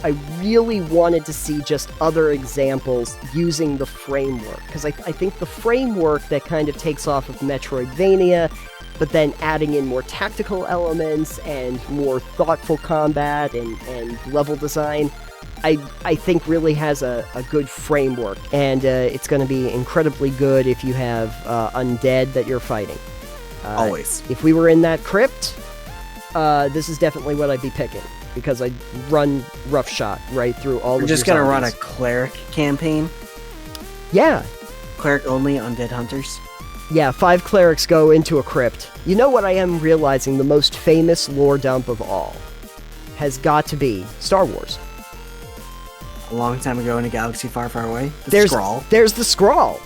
I really wanted to see just other examples using the framework, because I think the framework that kind of takes off of Metroidvania, but then adding in more tactical elements and more thoughtful combat and level design, I think really has a good framework, and it's going to be incredibly good if you have undead that you're fighting. Always. If we were in that crypt, this is definitely what I'd be picking, because I'd run roughshod right through all of your We're just going to run a zombies. Cleric campaign? Yeah. Cleric only, undead hunters? Yeah, 5 clerics go into a crypt. You know what I am realizing the most famous lore dump of all has got to be Star Wars. A long time ago in a galaxy far, far away? There's Scrawl. There's the scroll.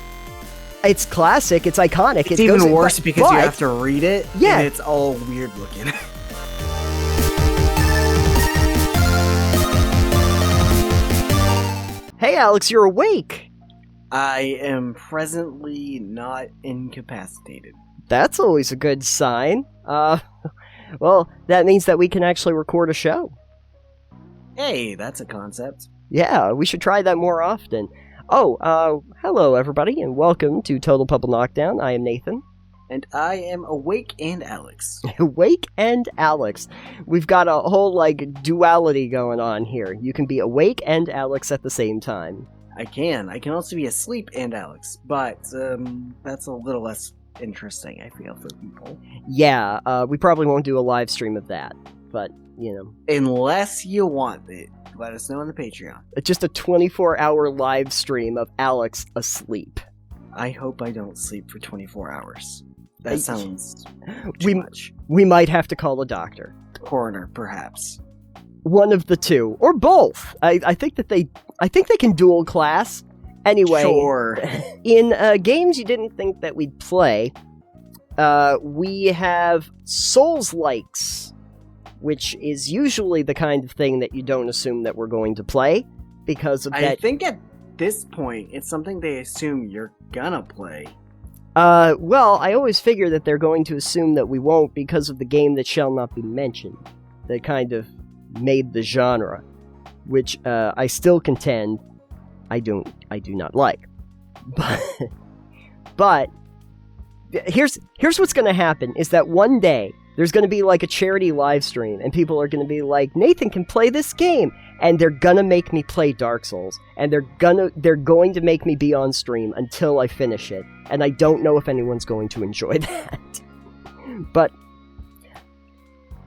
It's classic, it's iconic. It's even worse because you have to read it, yeah. and it's all weird looking. Hey Alex, you're awake! I am presently not incapacitated. That's always a good sign. Well, that means that we can actually record a show. Hey, that's a concept. Yeah, we should try that more often. Oh, hello everybody, and welcome to Total Pebble Knockdown. I am Nathan. And I am Awake and Alex. Awake and Alex. We've got a whole, duality going on here. You can be awake and Alex at the same time. I can also be asleep and Alex, but, that's a little less interesting, I feel, for people. Yeah, we probably won't do a live stream of that, but, you know. Unless you want it. Let us know on the Patreon. Just a 24-hour live stream of Alex asleep. I hope I don't sleep for 24 hours. That sounds too much. We might have to call a doctor. Coroner, perhaps. One of the two, or both. I think they can dual class. Anyway, sure. In games you didn't think that we'd play, we have Souls-likes, which is usually the kind of thing that you don't assume that we're going to play, because of that. I think at this point, it's something they assume you're gonna play. Well, I always figure that they're going to assume that we won't because of the game that shall not be mentioned, that kind of made the genre, which I still contend I do not like. But here's what's going to happen is that one day there's going to be like a charity live stream, and people are going to be like, Nathan can play this game, and they're going to make me play Dark Souls, and they're going to make me be on stream until I finish it, and I don't know if anyone's going to enjoy that. But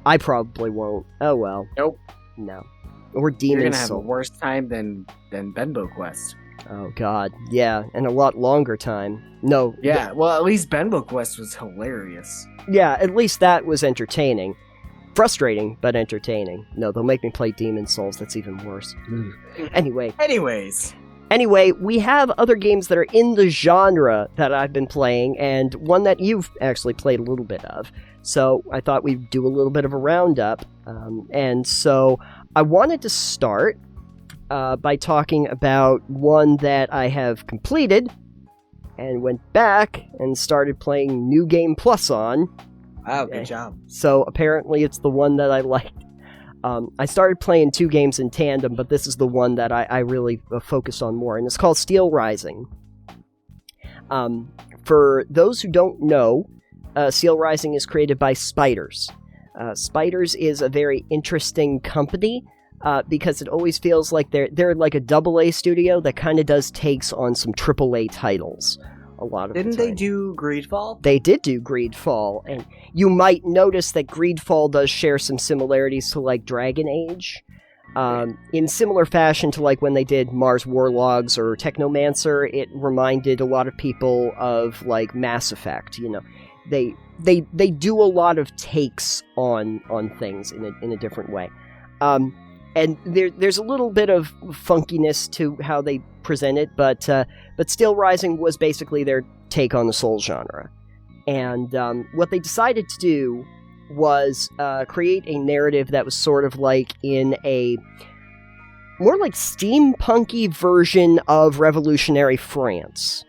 I probably won't. Oh well. Nope. No. Or Demon's You're gonna have Soul. a worse time than Benbow Quest. Oh god, yeah, and a lot longer time. No. Yeah, well, at least Benbow Quest was hilarious. Yeah, at least that was entertaining. Frustrating, but entertaining. No, they'll make me play Demon's Souls, that's even worse. Anyway, we have other games that are in the genre that I've been playing, and one that you've actually played a little bit of. So I thought we'd do a little bit of a roundup. And so I wanted to start by talking about one that I have completed and went back and started playing New Game Plus on. Wow, good job. So apparently it's the one that I liked. I started playing 2 games in tandem, but this is the one that I really focused on more, and it's called Steelrising. For those who don't know, Steelrising is created by Spiders. Spiders is a very interesting company because it always feels like they're like a AA studio that kind of does takes on some AAA titles. A lot of Didn't they do Greedfall? They did do Greedfall, and you might notice that Greedfall does share some similarities to like Dragon Age. In similar fashion to like when they did Mars Warlogs or Technomancer, it reminded a lot of people of like Mass Effect. You know, they do a lot of takes on things in a different way. And there's a little bit of funkiness to how they present it, but Steelrising was basically their take on the Souls genre. And what they decided to do was create a narrative that was sort of like in a more like steampunky version of revolutionary France.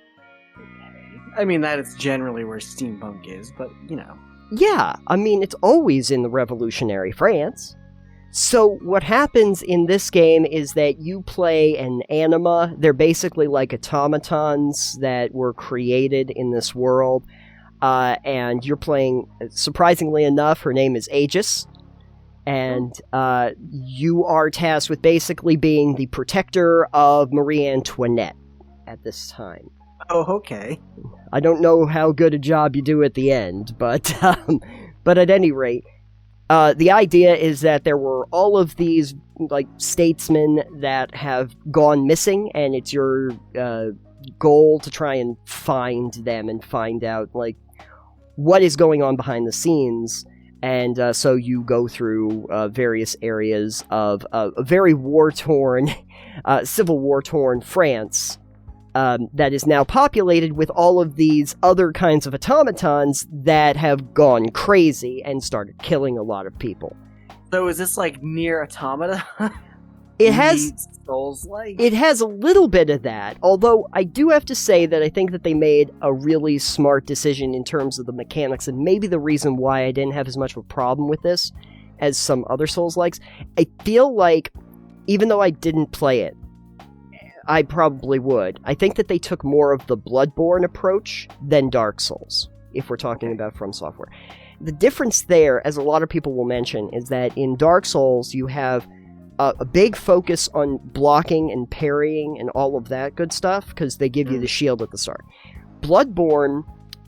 I mean, that is generally where steampunk is, but, you know. Yeah, I mean, it's always in the revolutionary France. So what happens in this game is that you play an anima. They're basically like automatons that were created in this world. And you're playing, surprisingly enough, her name is Aegis. And you are tasked with basically being the protector of Marie Antoinette at this time. Oh, okay. I don't know how good a job you do at the end, but at any rate, the idea is that there were all of these like statesmen that have gone missing, and it's your goal to try and find them and find out like what is going on behind the scenes. And so you go through various areas of a very war-torn, civil war-torn France that is now populated with all of these other kinds of automatons that have gone crazy and started killing a lot of people. So is this like Nier Automata? It has Souls-like? It has a little bit of that, although I do have to say that I think that they made a really smart decision in terms of the mechanics, and maybe the reason why I didn't have as much of a problem with this as some other Souls-likes. I feel like, even though I didn't play it, I probably would. I think that they took more of the Bloodborne approach than Dark Souls, if we're talking about From Software. The difference there, as a lot of people will mention, is that in Dark Souls you have a big focus on blocking and parrying and all of that good stuff, because they give you the shield at the start. Bloodborne,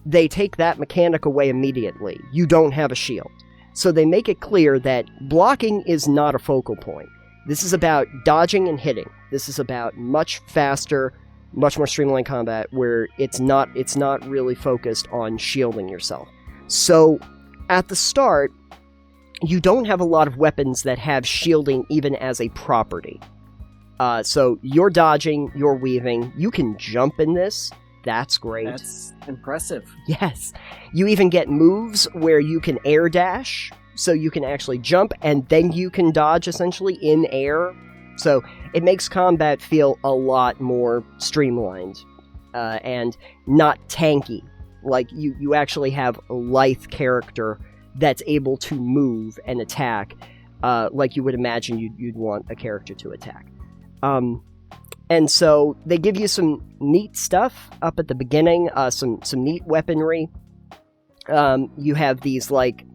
they take that mechanic away immediately. You don't have a shield. So they make it clear that blocking is not a focal point. This is about dodging and hitting. This is about much faster, much more streamlined combat where it's not really focused on shielding yourself. So at the start, you don't have a lot of weapons that have shielding even as a property. So you're dodging, you're weaving, you can jump in this. That's great. That's impressive. Yes. You even get moves where you can air dash, so you can actually jump and then you can dodge essentially in air. So it makes combat feel a lot more streamlined and not tanky. Like you actually have a lithe character that's able to move and attack like you would imagine you'd want a character to attack. And so they give you some neat stuff up at the beginning, some neat weaponry. You have these, like,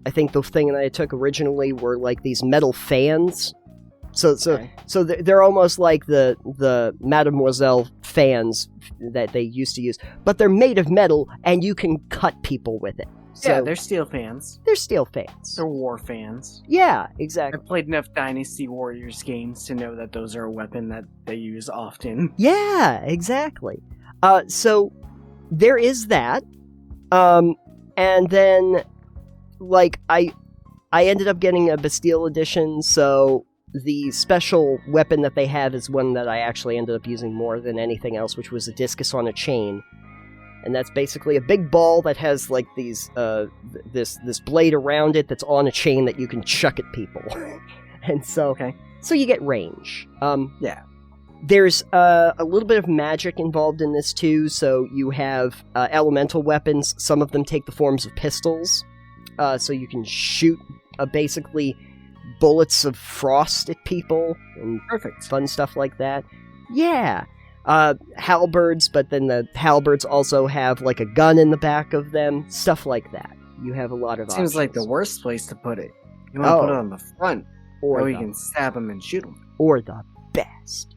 I think the thing that I took originally were like these metal fans. So they're almost like the Mademoiselle fans that they used to use, but they're made of metal and you can cut people with it. So, yeah, they're steel fans. They're steel fans. They're war fans. Yeah, exactly. I've played enough Dynasty Warriors games to know that those are a weapon that they use often. Yeah, exactly. So there is that. And then, like, I ended up getting a Bastille edition, so the special weapon that they have is one that I actually ended up using more than anything else, which was a discus on a chain. And that's basically a big ball that has like these this blade around it that's on a chain that you can chuck at people. And so you get range. Yeah. There's a little bit of magic involved in this too, so you have elemental weapons. Some of them take the forms of pistols, so you can shoot basically bullets of frost at people and fun stuff like that. Yeah. Halberds, but then the halberds also have like a gun in the back of them, stuff like that. You have a lot of options. Seems like the worst place to put it. You want to put it on the front, or you can stab them and shoot them. Or the best.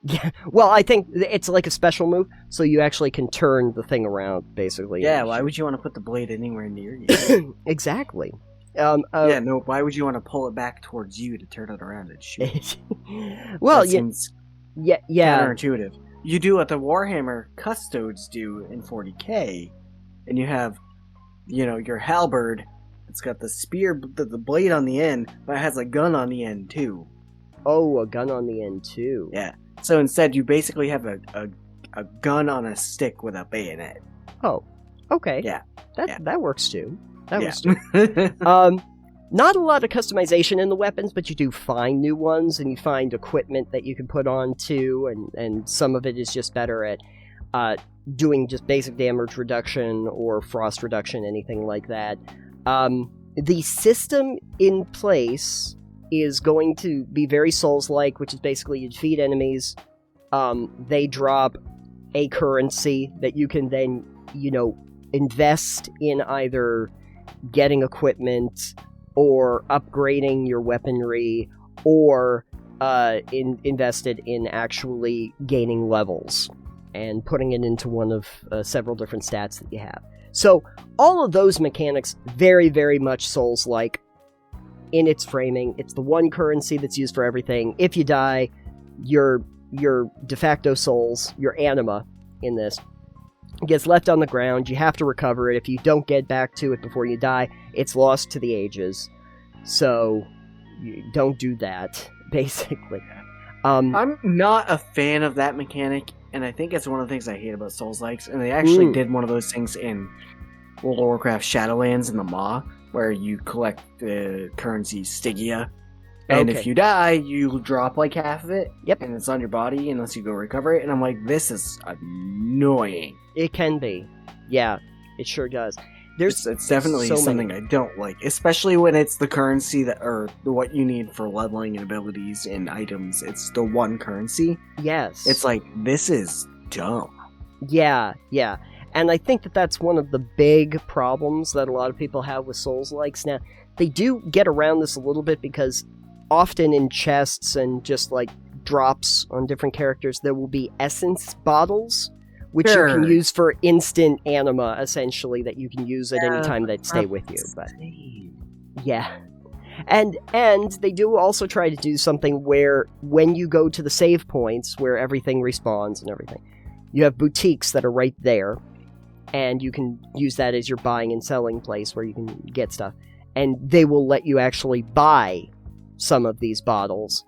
Yeah, well, I think it's like a special move, so you actually can turn the thing around, basically. Yeah, why would you want to put the blade anywhere near you? Exactly. Why would you want to pull it back towards you to turn it around and shoot? Well, that seems counterintuitive. You do what the Warhammer Custodes do in 40k, and you have, your halberd. It's got the spear, the blade on the end, but it has a gun on the end too. Oh, a gun on the end too. Yeah. So instead, you basically have a gun on a stick with a bayonet. Oh, okay. Yeah. That works too. That works too. Not a lot of customization in the weapons, but you do find new ones, and you find equipment that you can put on too, and some of it is just better at doing just basic damage reduction or frost reduction, anything like that. The system in place is going to be very Souls-like, which is basically you defeat enemies, they drop a currency that you can then, invest in either getting equipment or upgrading your weaponry, or invested in actually gaining levels and putting it into one of several different stats that you have. So all of those mechanics, very, very much Souls-like in its framing. It's the one currency that's used for everything. If you die, your de facto souls, your anima in this, gets left on the ground. You have to recover it. If you don't get back to it before you die, it's lost to the ages. So you don't do that, basically. I'm not a fan of that mechanic, and I think it's one of the things I hate about Souls-likes. And they actually did one of those things in World of Warcraft Shadowlands in the Maw, where you collect the currency Stygia. And if you die, you drop like half of it. Yep. And it's on your body unless you go recover it. And I'm like, this is annoying. It can be. Yeah, it sure does. It's definitely something I don't like, especially when it's the currency or what you need for leveling and abilities and items. It's the one currency. Yes. It's like, this is dumb. Yeah. And I think that's one of the big problems that a lot of people have with Souls-likes. Now, they do get around this a little bit because often in chests and just like drops on different characters, there will be essence bottles, which you can use for instant anima, essentially, that you can use at any time that stay with you. But yeah. And they do also try to do something where when you go to the save points where everything respawns and everything, you have boutiques that are right there, and you can use that as your buying and selling place where you can get stuff. And they will let you actually buy some of these bottles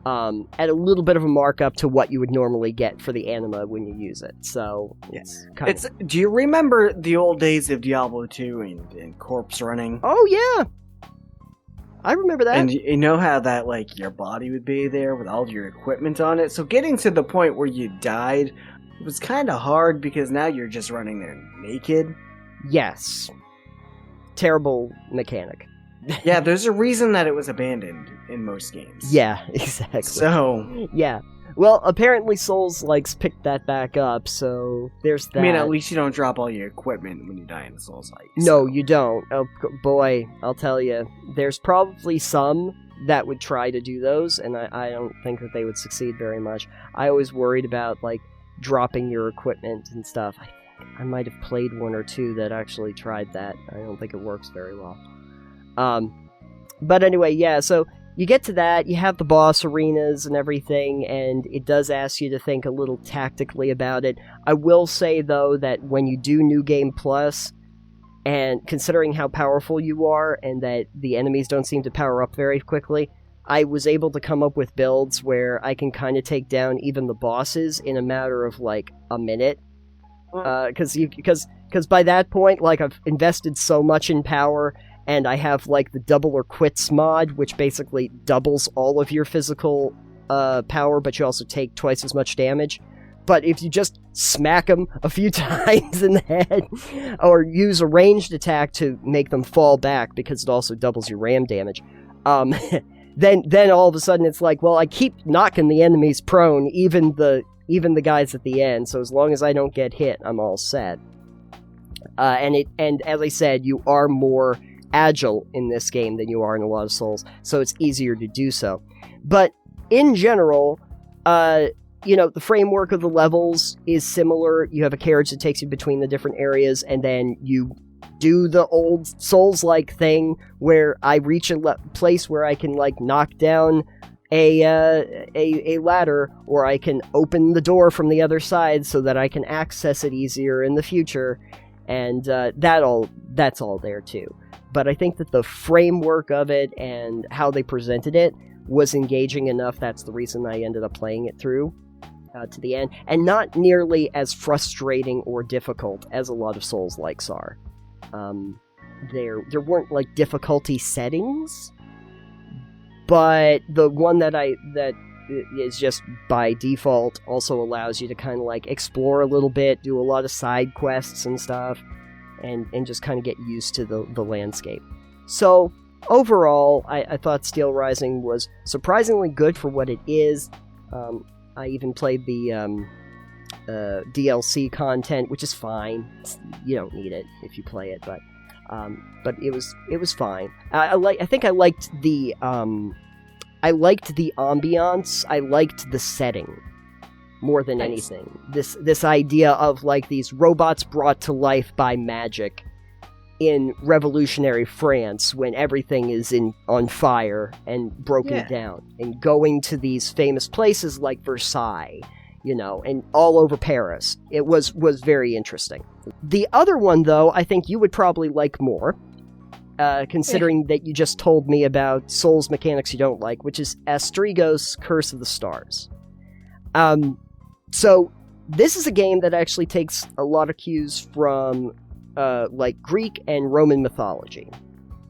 at a little bit of a markup to what you would normally get for the anima when you use it. So it's do you remember the old days of Diablo 2 and corpse running? Oh yeah, I remember that. And you know how that like your body would be there with all your equipment on it. So getting to the point where you died was kind of hard because now you're just running there naked. Yes, terrible mechanic. Yeah, there's a reason that it was abandoned in most games. Yeah, exactly. So yeah. Well, apparently Souls-likes picked that back up, so there's that. I mean, at least you don't drop all your equipment when you die in the Souls-like. No, you don't. Oh, boy, I'll tell you. There's probably some that would try to do those, and I don't think that they would succeed very much. I always worried about, like, dropping your equipment and stuff. I might have played one or two that actually tried that. I don't think it works very well. But anyway, yeah, so you get to that, you have the boss arenas and everything, and it does ask you to think a little tactically about it. I will say, though, that when you do New Game Plus, and considering how powerful you are, and that the enemies don't seem to power up very quickly, I was able to come up with builds where I can kind of take down even the bosses in a matter of, like, a minute. Because by that point, like, I've invested so much in power, and I have, like, the double or quits mod, which basically doubles all of your physical power, but you also take twice as much damage. But if you just smack them a few times in the head, or use a ranged attack to make them fall back, because it also doubles your ram damage, then all of a sudden it's like, well, I keep knocking the enemies prone, even the guys at the end, so as long as I don't get hit, I'm all set. And as I said, you are more agile in this game than you are in a lot of Souls, so it's easier to do so. But in general, the framework of the levels is similar. You have a carriage that takes you between the different areas, and then you do the old Souls-like thing where I reach a place where I can, like, knock down a ladder, or I can open the door from the other side so that I can access it easier in the future, and that's all there too. But I think that the framework of it and how they presented it was engaging enough. That's the reason I ended up playing it through to the end, and not nearly as frustrating or difficult as a lot of Souls-likes are. There weren't, like, difficulty settings, but the one that is just by default also allows you to kind of, like, explore a little bit, do a lot of side quests and stuff, and just kind of get used to the landscape. So overall, I thought Steelrising was surprisingly good for what it is. I even played the DLC content, which is fine. You don't need it if you play it, but it was fine. I think I liked the ambiance. I liked the setting more than anything. This idea of like these robots brought to life by magic in revolutionary France when everything is on fire and broken down, and going to these famous places like Versailles, and all over Paris. It was very interesting. The other one, though, I think you would probably like more, considering that you just told me about Souls mechanics you don't like, which is Asterigos Curse of the Stars. So this is a game that actually takes a lot of cues from like Greek and Roman mythology.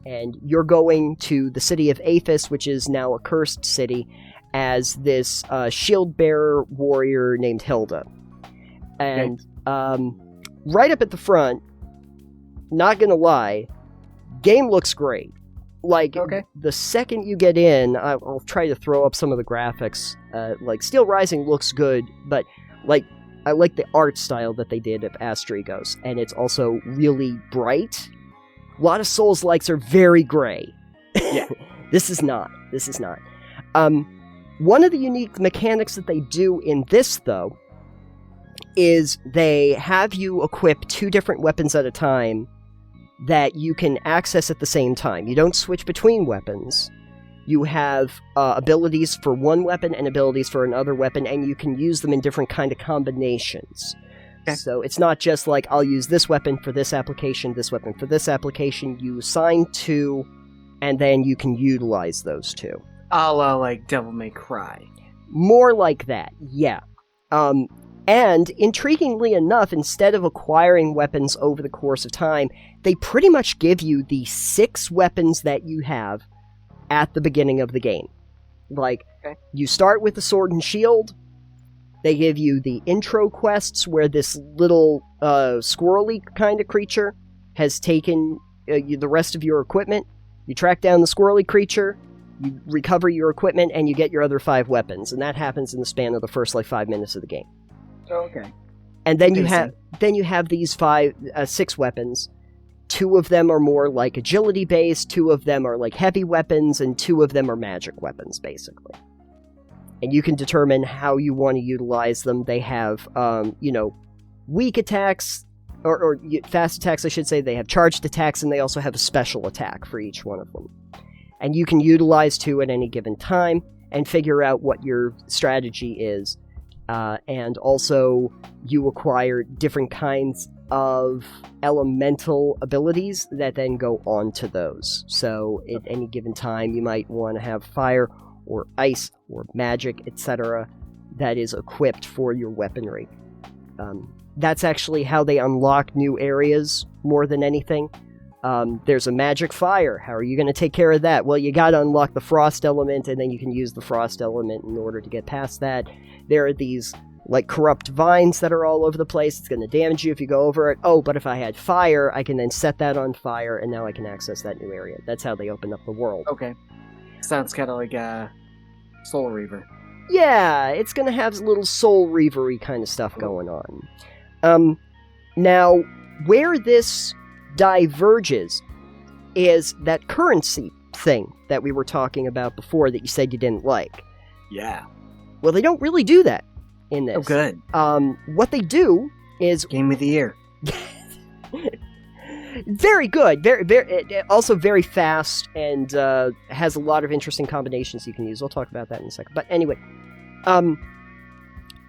And you're going to the city of Aphis, which is now a cursed city, as this shield-bearer warrior named Hilda. And right up at the front, not gonna lie, game looks great. Like, the second you get in, I'll try to throw up some of the graphics. Like, Steelrising looks good, but, like, I like the art style that they did of Asterigos, and it's also really bright. A lot of Souls-likes are very gray. Yeah. This is not. One of the unique mechanics that they do in this, though, is they have you equip 2 different weapons at a time that you can access at the same time. You don't switch between weapons. You have abilities for one weapon and abilities for another weapon, and you can use them in different kind of combinations. Okay. So it's not just like, I'll use this weapon for this application, this weapon for this application. You assign 2, and then you can utilize those 2. A la, like, Devil May Cry. More like that, yeah. And, intriguingly enough, instead of acquiring weapons over the course of time, they pretty much give you the 6 weapons that you have at the beginning of the game. Like, you start with the sword and shield. They give you the intro quests where this little squirrely kind of creature has taken the rest of your equipment. You track down the squirrely creature, you recover your equipment, and you get your other 5 weapons. And that happens in the span of the first, 5 minutes of the game. Okay. And then you have these 6 weapons. 2 of them are more like agility based, 2 of them are like heavy weapons, and 2 of them are magic weapons, basically. And you can determine how you want to utilize them. They have, weak attacks, or fast attacks, I should say. They have charged attacks, and they also have a special attack for each one of them. And you can utilize 2 at any given time, and figure out what your strategy is. And also, you acquire different kinds of elemental abilities that then go on to those. So at any given time, you might want to have fire or ice or magic, etc., that is equipped for your weaponry. That's actually how they unlock new areas more than anything. There's a magic fire. How are you going to take care of that? Well, you got to unlock the frost element, and then you can use the frost element in order to get past that. There are these like corrupt vines that are all over the place. It's going to damage you if you go over it. Oh, but if I had fire, I can then set that on fire, and now I can access that new area. That's how they open up the world. Okay. Sounds kind of like Soul Reaver. Yeah, it's going to have little Soul Reaver-y kind of stuff going on. Now, where this diverges is that currency thing that we were talking about before that you said you didn't like. Yeah. Well, they don't really do that in this. Oh, good. What they do is... Game of the year. Very good. Also very fast, and has a lot of interesting combinations you can use. I'll talk about that in a second. But anyway,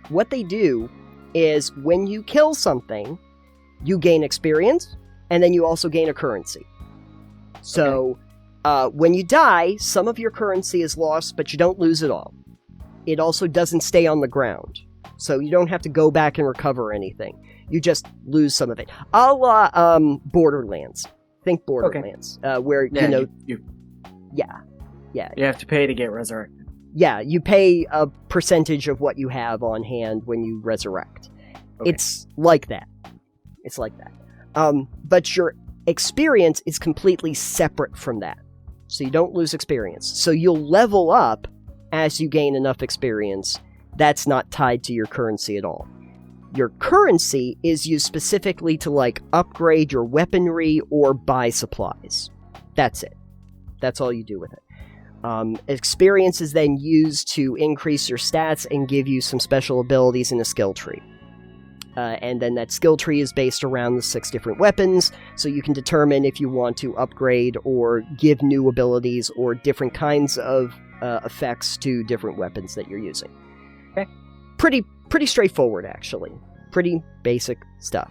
what they do is when you kill something, you gain experience, and then you also gain a currency. So, when you die, some of your currency is lost, but you don't lose it all. It also doesn't stay on the ground. So you don't have to go back and recover anything. You just lose some of it. A la Borderlands. Think Borderlands. Where, you You have to pay to get resurrected. Yeah, you pay a percentage of what you have on hand when you resurrect. Okay. It's like that. But your experience is completely separate from that. so you don't lose experience. So you'll level up as you gain enough experience. That's not tied to your currency at all. Your currency is used specifically to, like, upgrade your weaponry or buy supplies. That's it. That's all you do with it. Experience is then used to increase your stats and give you some special abilities in a skill tree. And then that skill tree is based around the 6 different weapons, so you can determine if you want to upgrade or give new abilities or different kinds of effects to different weapons that you're using. Okay? Pretty straightforward, actually. Pretty basic stuff.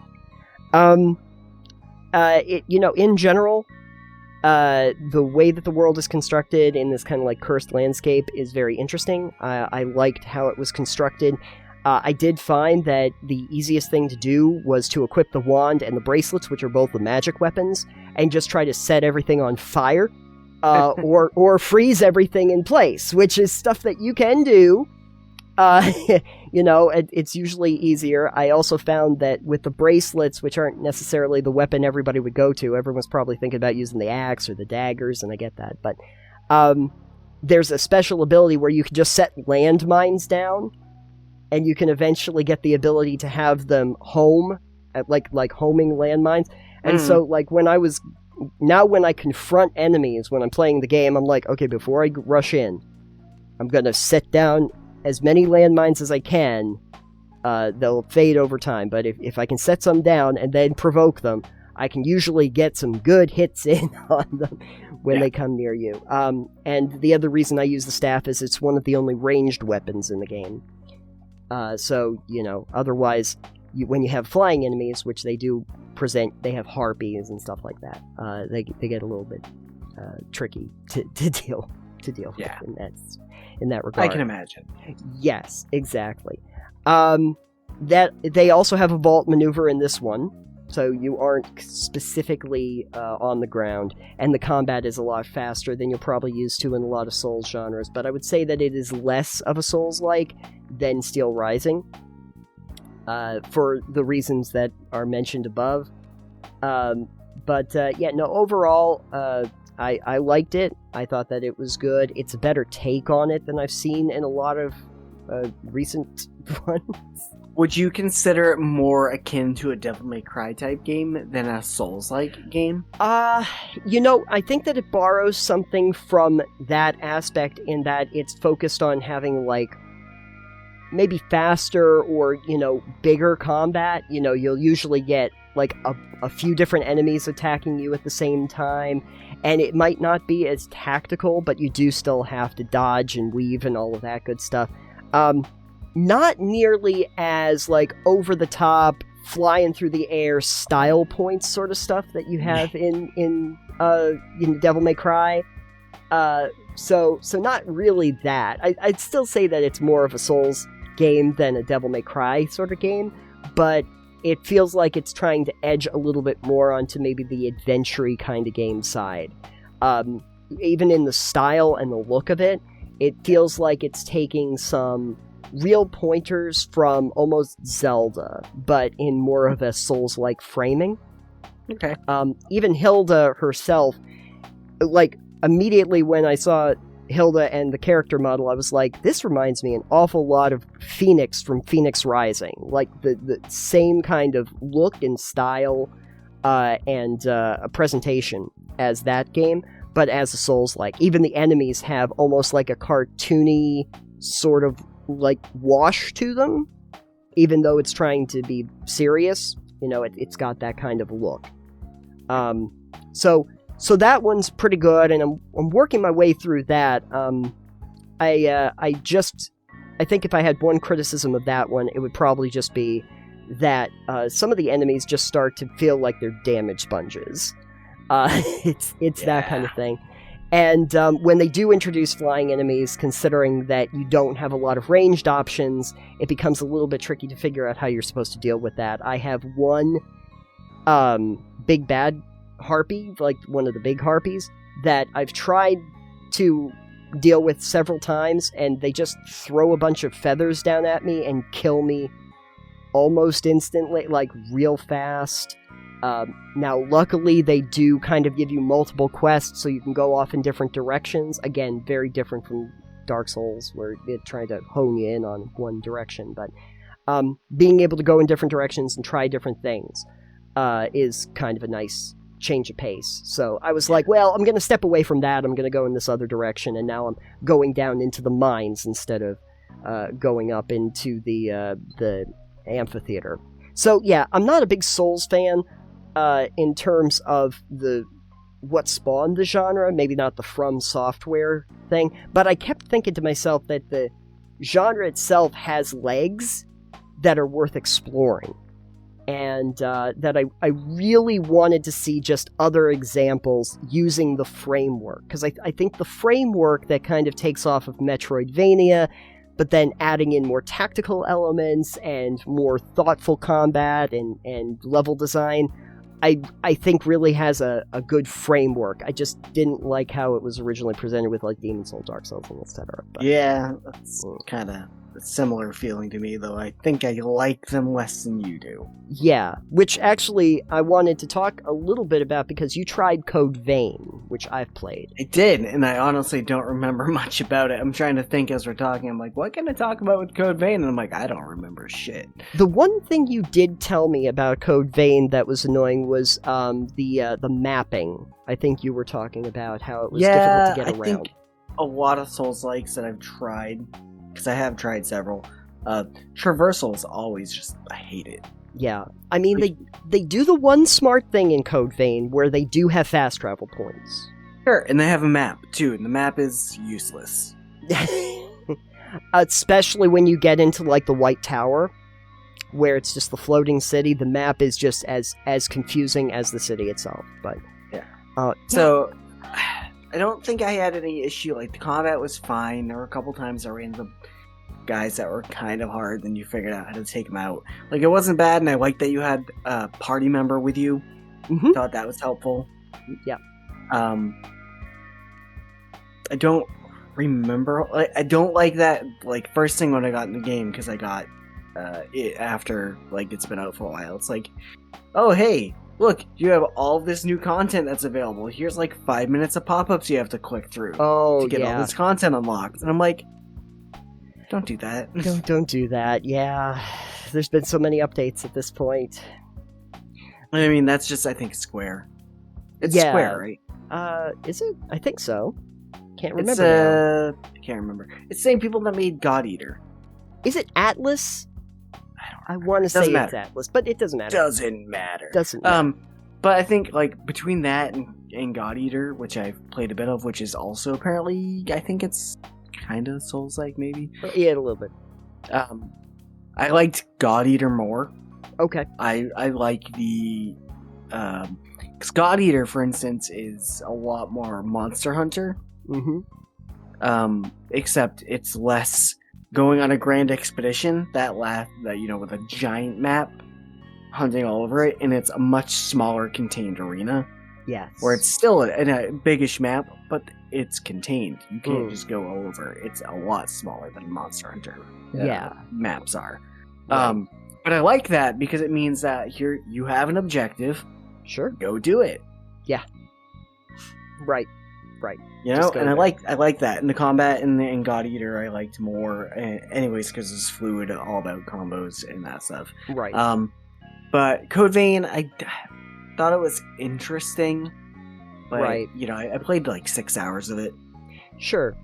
In general, the way that the world is constructed in this kind of like cursed landscape is very interesting. I liked how it was constructed. I did find that the easiest thing to do was to equip the wand and the bracelets, which are both the magic weapons, and just try to set everything on fire, or freeze everything in place, which is stuff that you can do. It's usually easier. I also found that with the bracelets, which aren't necessarily the weapon everybody would go to, everyone's probably thinking about using the axe or the daggers, and I get that, but there's a special ability where you can just set landmines down, and you can eventually get the ability to have them home, at like homing landmines. And so, like, when I confront enemies when I'm playing the game, I'm like, okay, before I rush in, I'm gonna set down as many landmines as I can. They'll fade over time, but if I can set some down and then provoke them, I can usually get some good hits in on them when they come near you. And the other reason I use the staff is it's one of the only ranged weapons in the game. Otherwise, when you have flying enemies, which they do present, they have harpies and stuff like that. They get a little bit tricky to deal with in that regard. I can imagine. Yes, exactly. That they also have a vault maneuver in this one, so you aren't specifically on the ground, and the combat is a lot faster than you're probably used to in a lot of Souls genres, but I would say that it is less of a Souls-like than Steelrising, for the reasons that are mentioned above. Overall, I liked it. I thought that it was good. It's a better take on it than I've seen in a lot of recent ones. Would you consider it more akin to a Devil May Cry type game than a Souls-like game? I think that it borrows something from that aspect in that it's focused on having, like, maybe faster or, bigger combat. You'll usually get, like, a few different enemies attacking you at the same time, and it might not be as tactical, but you do still have to dodge and weave and all of that good stuff. Not nearly as, like, over-the-top, flying through the air style points sort of stuff that you have in Devil May Cry. So not really that. I'd still say that it's more of a Souls game than a Devil May Cry sort of game, but it feels like it's trying to edge a little bit more onto maybe the adventure-y kind of game side. Even in the style and the look of it, it feels like it's taking some real pointers from almost Zelda, but in more of a Souls-like framing. Okay. Even Hilda herself, like, immediately when I saw Hilda and the character model, I was like, this reminds me an awful lot of Phoenix from Phoenix Rising. Like, the same kind of look and style and a presentation as that game, but as a Souls-like. Even the enemies have almost like a cartoony sort of, like, wash to them, even though it's trying to be serious. It's got that kind of look. So that one's pretty good, and I'm working my way through that. I think if I had one criticism of that one, it would probably just be that some of the enemies just start to feel like they're damage sponges. It's that kind of thing. And when they do introduce flying enemies, considering that you don't have a lot of ranged options, it becomes a little bit tricky to figure out how you're supposed to deal with that. I have one big bad harpy, like one of the big harpies, that I've tried to deal with several times, and they just throw a bunch of feathers down at me and kill me almost instantly, like real fast. Now, luckily, they do kind of give you multiple quests, so you can go off in different directions. Again, very different from Dark Souls, where they're trying to hone you in on one direction. But being able to go in different directions and try different things is kind of a nice change of pace. So I was like, well, I'm going to step away from that. I'm going to go in this other direction, and now I'm going down into the mines instead of going up into the amphitheater. So yeah, I'm not a big Souls fan in terms of what spawned the genre, maybe not the From Software thing, but I kept thinking to myself that the genre itself has legs that are worth exploring. And that I really wanted to see just other examples using the framework. Because I think the framework that kind of takes off of Metroidvania, but then adding in more tactical elements and more thoughtful combat and level design, I think really has a good framework. I just didn't like how it was originally presented with like Demon Souls, Dark Souls, and etc. Yeah, that's kind of a similar feeling to me, though. I think I like them less than you do. Yeah, which actually I wanted to talk a little bit about because you tried Code Vein, which I've played. I did, and I honestly don't remember much about it. I'm trying to think as we're talking. I'm like, what can I talk about with Code Vein? And I'm like, I don't remember shit. The one thing you did tell me about Code Vein that was annoying was the mapping. I think you were talking about how it was difficult to get around. Think a lot of Souls-likes that I've tried, because I have tried several, traversal is always just, I hate it. Yeah, I mean, they do the one smart thing in Code Vein where they do have fast travel points. Sure, and they have a map, too, and the map is useless. Especially when you get into, like, the White Tower, where it's just the floating city. The map is just as confusing as the city itself, but... Yeah. So... I don't think I had any issue. Like, the combat was fine. There were a couple times I ran into guys that were kind of hard, and you figured out how to take them out. Like, it wasn't bad, and I liked that you had a party member with you. Mm-hmm. Thought that was helpful. Yeah. I don't remember. I don't like that, like, first thing when I got in the game, because I got it after, like, it's been out for a while. It's like, oh, hey, look, you have all this new content that's available. Here's like 5 minutes of pop-ups you have to click through to get all this content unlocked. And I'm like, don't do that. Don't do that. Yeah, there's been so many updates at this point. I mean, that's just, I think, Square. It's Square, right? Is it? I think so. Can't remember. I can't remember. It's the same people that made God Eater. Is it Atlas? I want to say it's Atlas, but it doesn't matter. Doesn't matter. But I think, like, between that and God Eater, which I've played a bit of, which is also apparently, I think it's kind of Souls-like, maybe. Yeah, a little bit. I liked God Eater more. Okay. I like the... because God Eater, for instance, is a lot more Monster Hunter. Mm-hmm. Except it's less... going on a grand expedition that with a giant map hunting all over it, and it's a much smaller contained arena. Yes. Where it's still a biggish map, but it's contained. You can't just go over. It's a lot smaller than Monster Hunter maps are. Right. But I like that because it means that here you have an objective. Sure. Go do it. Yeah. Right. You know, and I like that. And the combat in God Eater I liked more, anyways, because it's fluid, all about combos and that stuff. Right. But Code Vein, I thought it was interesting. But, right. You know, I played like 6 hours of it. Sure.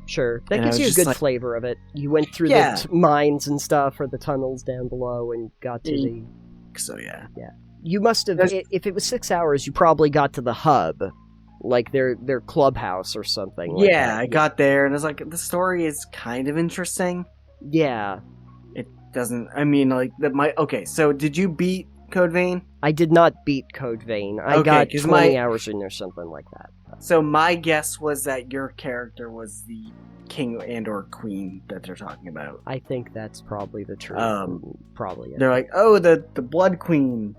That gives you a good flavor of it. You went through the mines and stuff, or the tunnels down below, and got to the... So, yeah. Yeah. You must have... If it was 6 hours, you probably got to the hub. Like their clubhouse or something. Like that. I got there and I was like, the story is kind of interesting. Yeah. It doesn't, I mean, like, okay, so did you beat Code Vein? I did not beat Code Vein. I got 20 hours in or something like that. So my guess was that your character was the king and or queen that they're talking about. I think that's probably the truth. Probably. They're like, oh, the Blood Queen.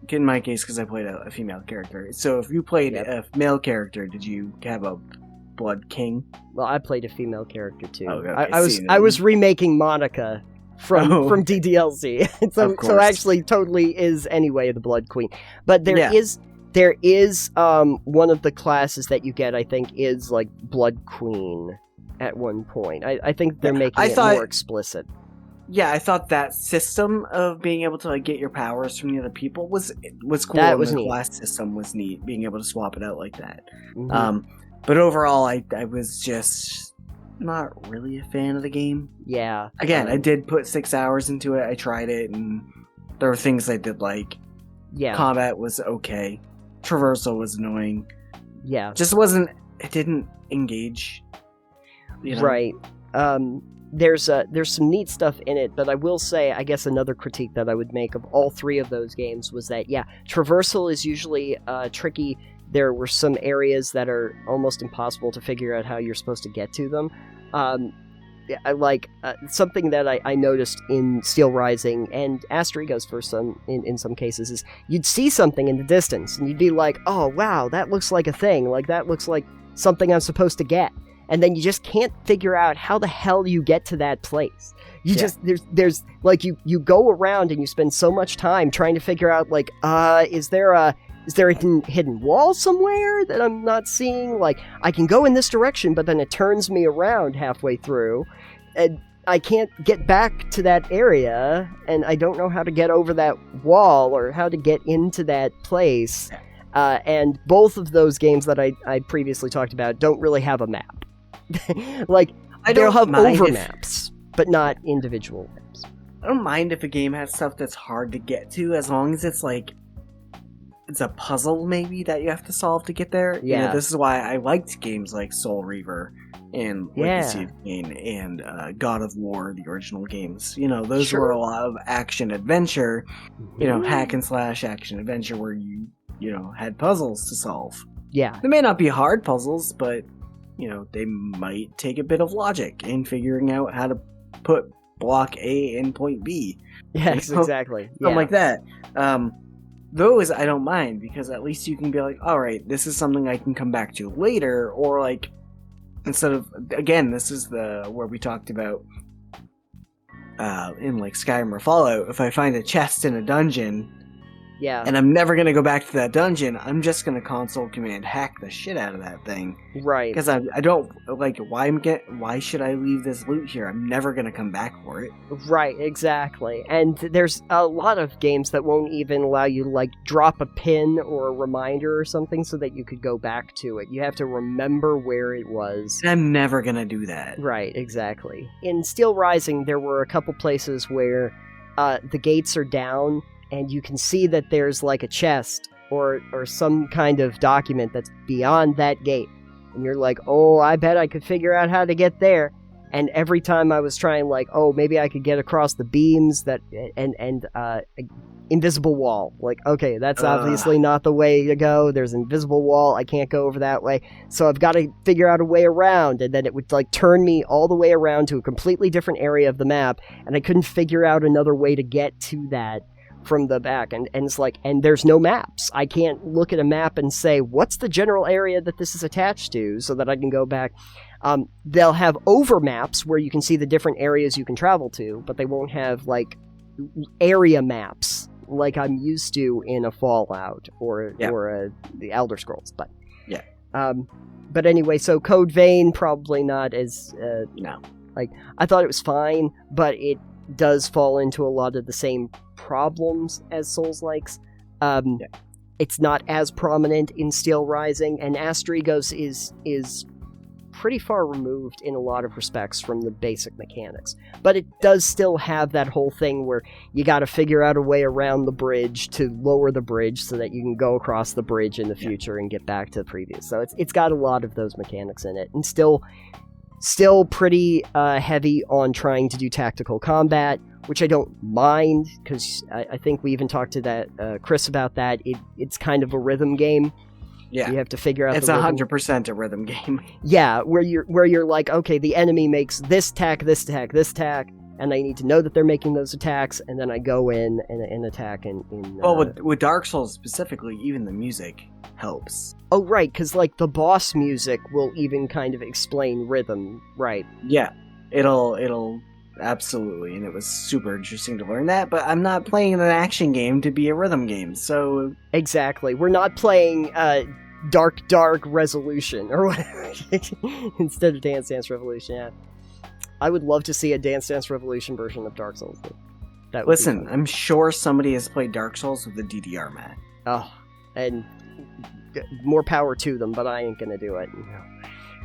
In my case, because I played a female character. So if you played a male character, did you have a Blood King? Well, I played a female character too. Okay, I was remaking Monica from DDLC. So actually totally is anyway the Blood Queen. But there is one of the classes that you get, I think, is like Blood Queen at one point. I think they're making it more explicit. Yeah, I thought that system of being able to like get your powers from the other people was cool. That was neat. The class system was neat, being able to swap it out like that. Mm-hmm. But overall, I was just not really a fan of the game. Yeah. Again, I did put 6 hours into it. I tried it, and there were things I did like. Yeah. Combat was okay. Traversal was annoying. Yeah. Just wasn't... It didn't engage. You know? Right. There's some neat stuff in it, but I will say, I guess another critique that I would make of all three of those games was that, yeah, traversal is usually tricky. There were some areas that are almost impossible to figure out how you're supposed to get to them. I like something that I noticed in Steelrising and Asterigos in some cases is you'd see something in the distance and you'd be like, oh wow, that looks like a thing, like that looks like something I'm supposed to get. And then you just can't figure out how the hell you get to that place. There's like you go around and you spend so much time trying to figure out like, is there a hidden wall somewhere that I'm not seeing? Like, I can go in this direction, but then it turns me around halfway through, and I can't get back to that area, and I don't know how to get over that wall or how to get into that place. And both of those games that I previously talked about don't really have a map. Like, they'll have overmaps, but not individual maps. I don't mind if a game has stuff that's hard to get to, as long as it's like it's a puzzle maybe that you have to solve to get there. Yeah. You know, this is why I liked games like Soul Reaver and Legacy of Kain and God of War, the original games. You know, those were a lot of action adventure, you know, hack and slash action adventure where you had puzzles to solve. Yeah. They may not be hard puzzles, but you know, they might take a bit of logic in figuring out how to put block A in point B. Yes, exactly. Something like that. Those I don't mind, because at least you can be like, alright, this is something I can come back to later, or like, instead of, again, this is where we talked about in like Skyrim or Fallout, if I find a chest in a dungeon, and I'm never going to go back to that dungeon, I'm just going to console command hack the shit out of that thing. Right. Because I don't, like, why should I leave this loot here? I'm never going to come back for it. Right, exactly. And there's a lot of games that won't even allow you to, like, drop a pin or a reminder or something so that you could go back to it. You have to remember where it was. I'm never going to do that. Right, exactly. In Steelrising, there were a couple places where the gates are down, and you can see that there's like a chest or some kind of document that's beyond that gate. And you're like, oh, I bet I could figure out how to get there. And every time I was trying, like, oh, maybe I could get across the beams and invisible wall. Like, okay, that's obviously not the way to go. There's an invisible wall. I can't go over that way. So I've got to figure out a way around. And then it would, like, turn me all the way around to a completely different area of the map. And I couldn't figure out another way to get to that from the back. And it's like, and there's no maps. I can't look at a map and say, what's the general area that this is attached to so that I can go back. They'll have over maps where you can see the different areas you can travel to, but they won't have, like, area maps like I'm used to in a Fallout or the Elder Scrolls. But but anyway, so Code Vein probably not as no. Like, I thought it was fine, but it does fall into a lot of the same problems as Souls-likes. It's not as prominent in Steelrising, and Asterigos is pretty far removed in a lot of respects from the basic mechanics. But it does still have that whole thing where you gotta figure out a way around the bridge to lower the bridge so that you can go across the bridge in the future and get back to the previous. So it's got a lot of those mechanics in it, and still pretty heavy on trying to do tactical combat, which I don't mind, because I think we even talked to Chris about that. It's kind of a rhythm game. Yeah, you have to figure out. It's 100% a rhythm game. Yeah, where you're like, okay, the enemy makes this attack, this attack, this attack, and I need to know that they're making those attacks, and then I go in and attack. Well, with Dark Souls specifically, even the music helps. Oh, right, because like the boss music will even kind of explain rhythm, right? Yeah, it'll absolutely, and it was super interesting to learn that, but I'm not playing an action game to be a rhythm game, so... Exactly. We're not playing Dark Resolution, or whatever, instead of Dance Dance Revolution, yeah. I would love to see a Dance Dance Revolution version of Dark Souls. That would Listen, I'm sure somebody has played Dark Souls with a DDR mat. Oh, and more power to them, but I ain't gonna do it.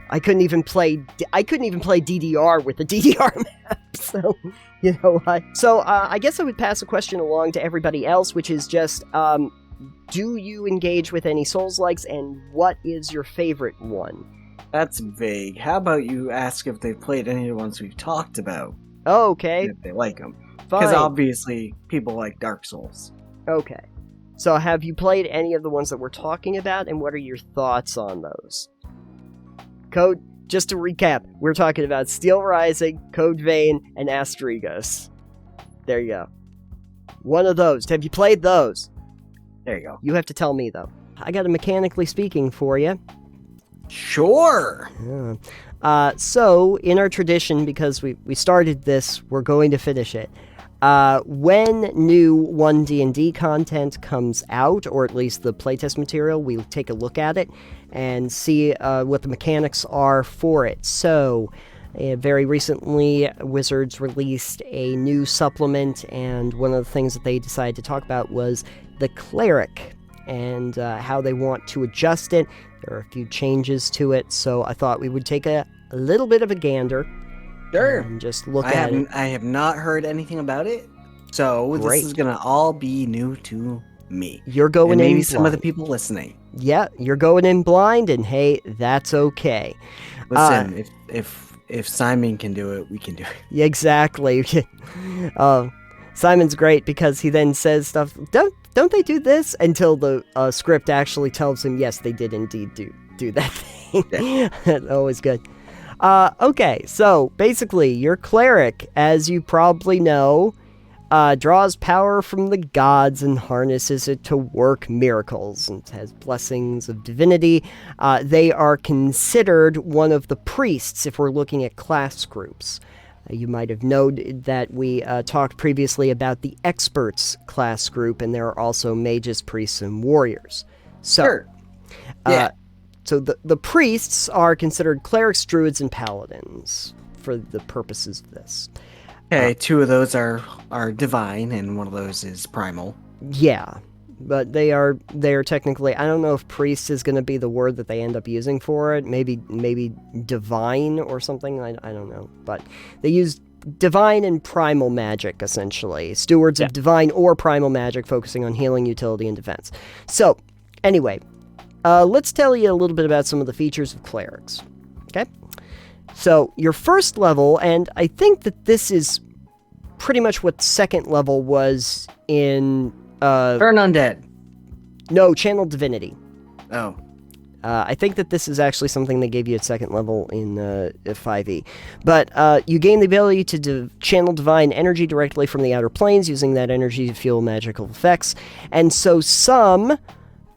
I couldn't even play DDR with the DDR map, so, you know what. So, I guess I would pass a question along to everybody else, which is just, do you engage with any Souls-likes, and what is your favorite one? That's vague. How about you ask if they've played any of the ones we've talked about? Oh, okay. If they like them. Fine. Because obviously, people like Dark Souls. Okay. So, have you played any of the ones that we're talking about, and what are your thoughts on those? Code, just to recap, we're talking about Steelrising, Code Vein, and Asterigos. There you go. One of those. Have you played those? There you go. You have to tell me, though. I got a mechanically speaking for you. Sure! Yeah. So, in our tradition, because we started this, we're going to finish it. When new One D&D content comes out, or at least the playtest material, we'll take a look at it and see what the mechanics are for it. So, very recently, Wizards released a new supplement, and one of the things that they decided to talk about was the Cleric, and how they want to adjust it. There are a few changes to it, so I thought we would take a little bit of a gander. Sure. And just look at it. I have not heard anything about it, so Great. This is going to all be new to me. You're going and in maybe blind. some of the people listening. Yeah, you're going in blind, and hey, that's okay. Listen, if Simon can do it, we can do it. Yeah, exactly. Simon's great because he then says stuff, don't they do this? Until the script actually tells him, yes, they did indeed do that thing. Yeah. Always good. Okay, so basically, your Cleric, as you probably know, draws power from the gods and harnesses it to work miracles, and has blessings of divinity. They are considered one of the priests if we're looking at class groups. You might have noted that we talked previously about the experts class group, and there are also mages, priests, and warriors. So, sure. Yeah. So the priests are considered clerics, druids, and paladins for the purposes of this. Okay, two of those are divine, and one of those is primal. Yeah, but they are technically, I don't know if priest is going to be the word that they end up using for it. Maybe divine or something. I don't know, but they use divine and primal magic, essentially. Stewards of divine or primal magic, focusing on healing, utility, and defense. So, anyway, let's tell you a little bit about some of the features of clerics. Okay? So, your first level, and I think that this is pretty much what second level was in... Turn Undead. No, Channel Divinity. Oh. I think that this is actually something they gave you at second level in 5e. But you gain the ability to channel divine energy directly from the outer planes, using that energy to fuel magical effects. And so some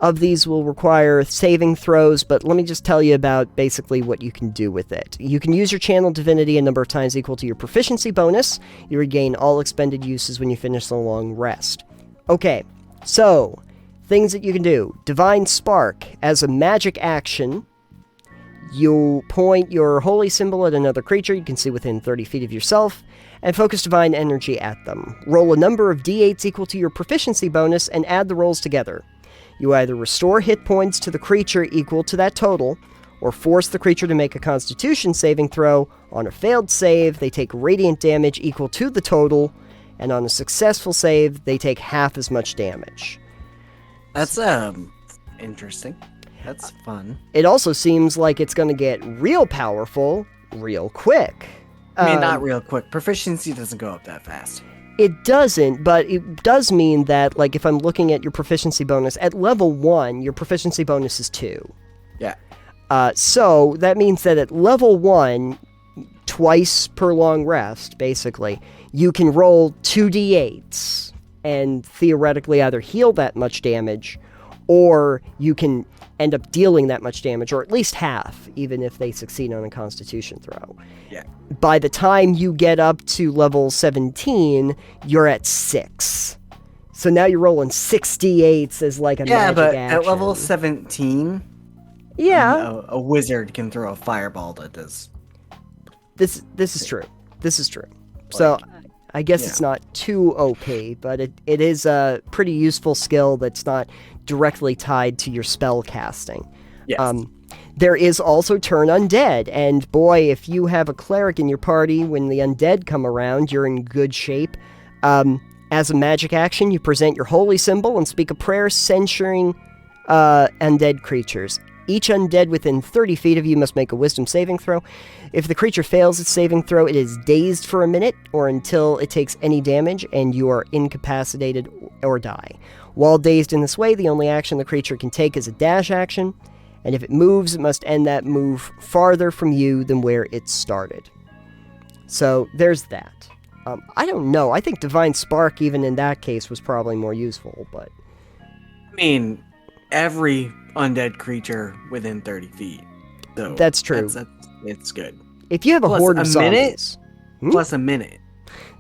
of these will require saving throws, but let me just tell you about basically what you can do with it. You can use your channel divinity a number of times equal to your proficiency bonus. You regain all expended uses when you finish the long rest. Okay, so things that you can do. Divine Spark. As a magic action, you point your holy symbol at another creature you can see within 30 feet of yourself, and focus divine energy at them. Roll a number of d8s equal to your proficiency bonus, and add the rolls together. You either restore hit points to the creature equal to that total, or force the creature to make a constitution saving throw. On a failed save, they take radiant damage equal to the total, and on a successful save, they take half as much damage. That's, interesting. That's fun. It also seems like it's going to get real powerful real quick. I mean, not real quick. Proficiency doesn't go up that fast. It doesn't, but it does mean that, like, if I'm looking at your proficiency bonus, at level 1, your proficiency bonus is 2. Yeah. So, that means that at level 1, twice per long rest, basically, you can roll 2d8s and theoretically either heal that much damage, or you can end up dealing that much damage, or at least half, even if they succeed on a Constitution throw. Yeah. By the time you get up to level 17, you're at 6. So now you're rolling 6d8s as like a magic but action. at level 17, a wizard can throw a fireball that does. This is true. This is true. So I guess it's not too OP, but it is a pretty useful skill that's not directly tied to your spell casting. Yes. There is also Turn Undead, and boy, if you have a cleric in your party, when the undead come around, you're in good shape. As a magic action, you present your holy symbol and speak a prayer censuring undead creatures. Each undead within 30 feet of you must make a wisdom saving throw. If the creature fails its saving throw, it is dazed for a minute or until it takes any damage and you are incapacitated or die. While dazed in this way, the only action the creature can take is a dash action, and if it moves, it must end that move farther from you than where it started. So there's that. I don't know. I think Divine Spark, even in that case, was probably more useful, but... I mean, every undead creature within 30 feet. So that's true. It's good. If you have a horde of zombies... Plus a minute.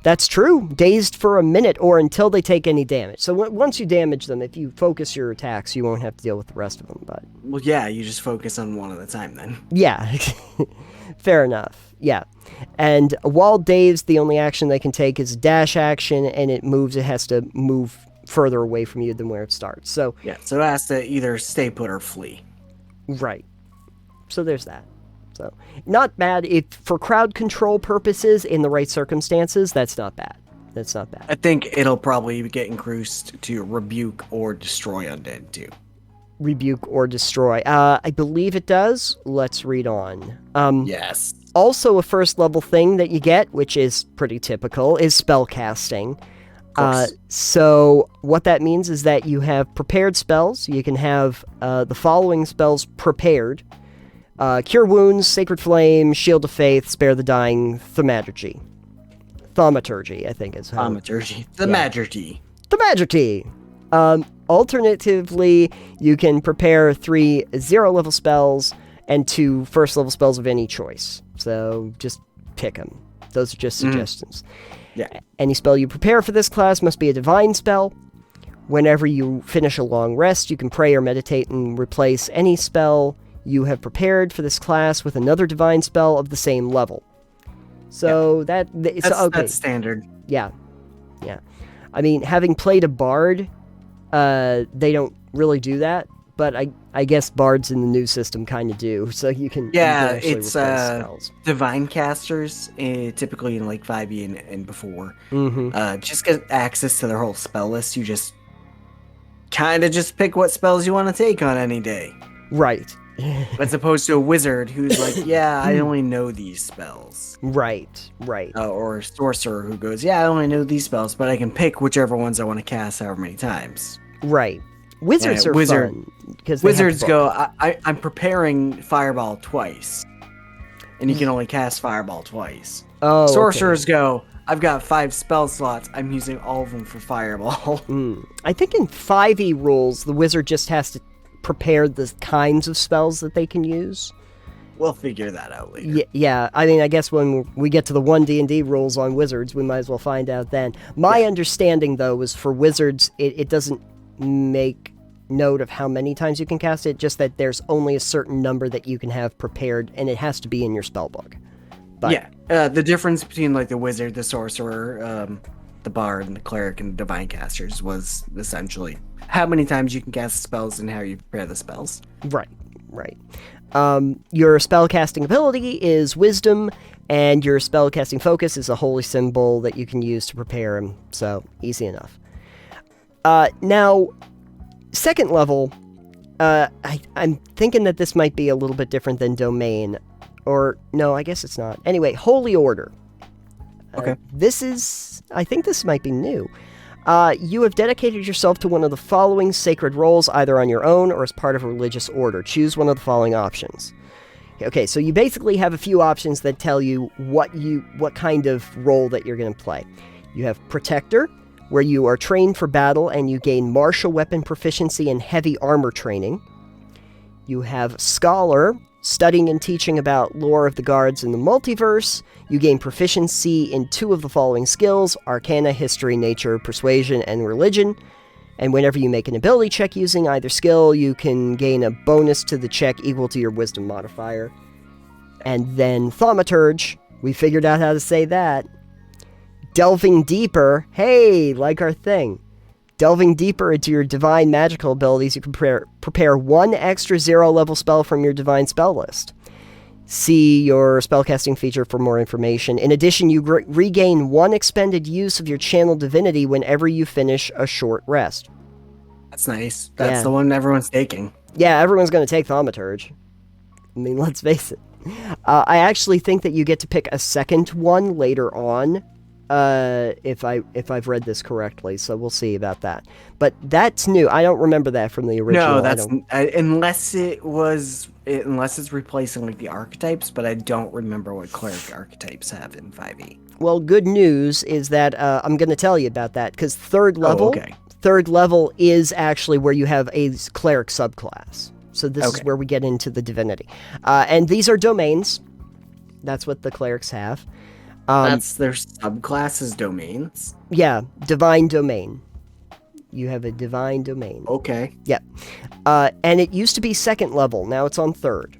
That's true. Dazed for a minute or until they take any damage. So once you damage them, if you focus your attacks, you won't have to deal with the rest of them. But well, yeah, you just focus on one at a time then. Yeah. Fair enough. Yeah. And while dazed, the only action they can take is a dash action, and it has to move further away from you than where it starts. So yeah, so it has to either stay put or flee. Right. So there's that. So not bad. For crowd control purposes, in the right circumstances, that's not bad. That's not bad. I think it'll probably get increased to rebuke or destroy undead too. Rebuke or destroy. I believe it does. Let's read on. Yes. Also, a first level thing that you get, which is pretty typical, is spell casting. So what that means is that you have prepared spells. You can have the following spells prepared. Cure Wounds, Sacred Flame, Shield of Faith, Spare the Dying, Thaumaturgy. Thaumaturgy, I think is how... Thaumaturgy. Thaumaturgy. Thaumaturgy. Alternatively, you can prepare 3 0-level spells and 2 first-level spells of any choice. So just pick them. Those are just suggestions. Yeah. Any spell you prepare for this class must be a divine spell. Whenever you finish a long rest, you can pray or meditate and replace any spell you have prepared for this class with another divine spell of the same level. So that's okay. That's standard. Yeah. I mean, having played a bard, they don't really do that, but I guess bards in the new system kind of do. So you can it's spells. divine casters, typically in like 5e and before. Mm-hmm. Just get access to their whole spell list. You just kind of just pick what spells you want to take on any day. Right. As opposed to a wizard who's like, yeah, I only know these spells. Right. Or a sorcerer who goes, yeah, I only know these spells, but I can pick whichever ones I want to cast however many times. Right. Wizards are fun. Because wizards go, I'm preparing Fireball twice. And you can only cast Fireball twice. Oh, sorcerers go, I've got 5 spell slots. I'm using all of them for Fireball. I think in 5e rules, the wizard just has to prepare the kinds of spells that they can use. We'll figure that out later. Yeah. I mean, I guess when we get to the 1D&D rules on wizards, we might as well find out then. My understanding, though, was for wizards, it doesn't make note of how many times you can cast it, just that there's only a certain number that you can have prepared, and it has to be in your spellbook. But, the difference between like the wizard, the sorcerer, the bard, and the cleric, and the divine casters was essentially how many times you can cast spells and how you prepare the spells. Right. Your spellcasting ability is Wisdom, and your spellcasting focus is a holy symbol that you can use to prepare them, so easy enough. Now, second level, I'm thinking that this might be a little bit different than Domain, or no, I guess it's not. Anyway, Holy Order. Okay. I think this might be new. You have dedicated yourself to one of the following sacred roles, either on your own or as part of a religious order. Choose one of the following options. Okay, so you basically have a few options that tell you what kind of role that you're going to play. You have Protector, where you are trained for battle and you gain martial weapon proficiency and heavy armor training. You have Scholar, studying and teaching about lore of the guards in the multiverse. You gain proficiency in 2 of the following skills: Arcana, History, Nature, Persuasion, and Religion. And whenever you make an ability check using either skill, you can gain a bonus to the check equal to your Wisdom modifier. And then Thaumaturge, we figured out how to say that. Delving deeper, hey, like our thing. Delving deeper into your divine magical abilities, you can prepare 1 extra 0-level spell from your divine spell list. See your spellcasting feature for more information. In addition, you regain 1 expended use of your channel divinity whenever you finish a short rest. That's nice. That's the one everyone's taking. Yeah, everyone's going to take Thaumaturge. I mean, let's face it. I actually think that you get to pick a second one later on, if I've read this correctly, so we'll see about that. But that's new. I don't remember that from the original. No, that's unless it's replacing like the archetypes, but I don't remember what cleric archetypes have in 5e. Well, good news is that I'm going to tell you about that, because third level is actually where you have a cleric subclass. So this is where we get into the divinity. And these are domains. That's what the clerics have. That's their subclasses domains? Yeah, divine domain. You have a divine domain. Okay. Yeah. And it used to be 2nd level. Now it's on 3rd.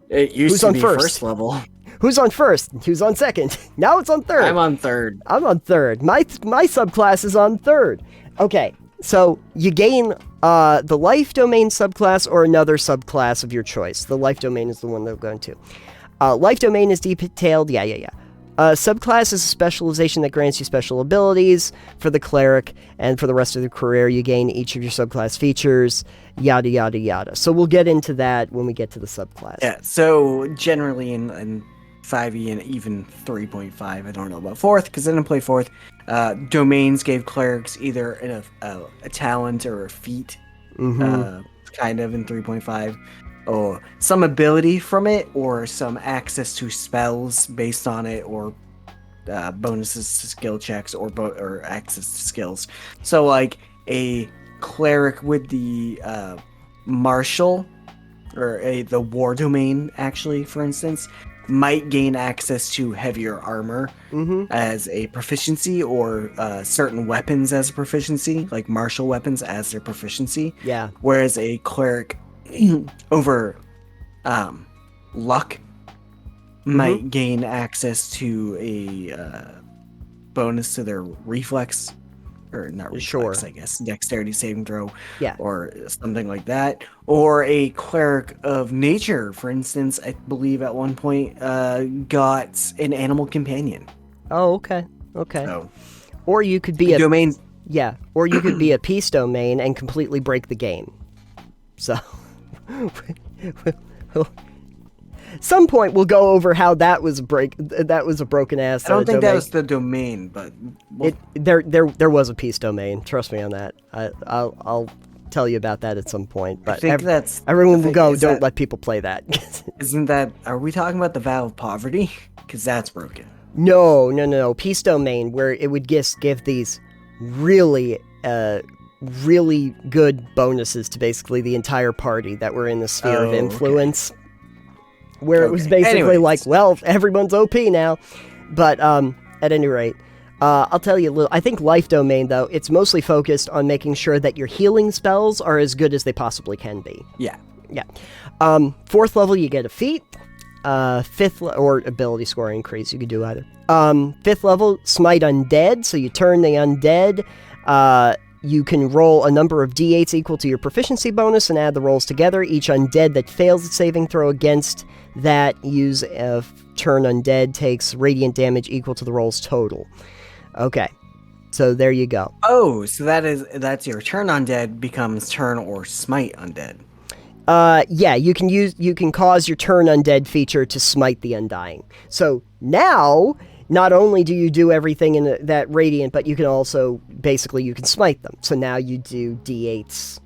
It used to be first level. Who's on 1st? Who's on 2nd? Now it's on 3rd. I'm on 3rd. I'm on 3rd. My subclass is on 3rd. Okay, so you gain the life domain subclass or another subclass of your choice. The life domain is the one that we're going to. Life domain is detailed. Yeah. Subclass is a specialization that grants you special abilities for the cleric, and for the rest of the career, you gain each of your subclass features, yada, yada, yada. So we'll get into that when we get to the subclass. Yeah, so generally in 5e and even 3.5, I don't know about 4th, because I didn't play 4th, domains gave clerics either a talent or a feat, kind of in 3.5. Or some ability from it, or some access to spells based on it, or bonuses to skill checks, or access to skills. So, like a cleric with the martial, or the war domain, actually, for instance, might gain access to heavier armor as a proficiency, or certain weapons as a proficiency, like martial weapons as their proficiency. Yeah. Whereas a cleric over luck might gain access to a bonus to their reflex, or not reflex, I guess, dexterity saving throw, or something like that. Or a cleric of nature, for instance, I believe at one point got an animal companion. Oh, okay. So, or you could be a domain. Yeah, or you could be a peace domain and completely break the game. So some point we'll go over how that was a broken ass. I don't think domain. that was the domain, but there was a peace domain. Trust me on that. I'll tell you about that at some point. But I think everyone will go. Don't let people play that. Isn't that? Are we talking about the vow of poverty? Because that's broken. No. Peace domain, where it would give these really good bonuses to basically the entire party that were in the sphere of influence. Where it was basically like, well, everyone's OP now. But at any rate, I'll tell you a little. I think life domain, though, it's mostly focused on making sure that your healing spells are as good as they possibly can be. Yeah. 4th level, you get a feat. 5th or ability score increase, you could do either. 5th level, smite undead, so you turn the undead. You can roll a number of d8s equal to your proficiency bonus and add the rolls together. Each undead that fails its saving throw against that use a turn undead takes radiant damage equal to the roll's total. Okay, so there you go. Oh, so that's your turn undead becomes turn or smite undead. Yeah, you can cause your turn undead feature to smite the undying. So now, not only do you do everything in that radiant, but you can also, basically, you can smite them. So now you do d8s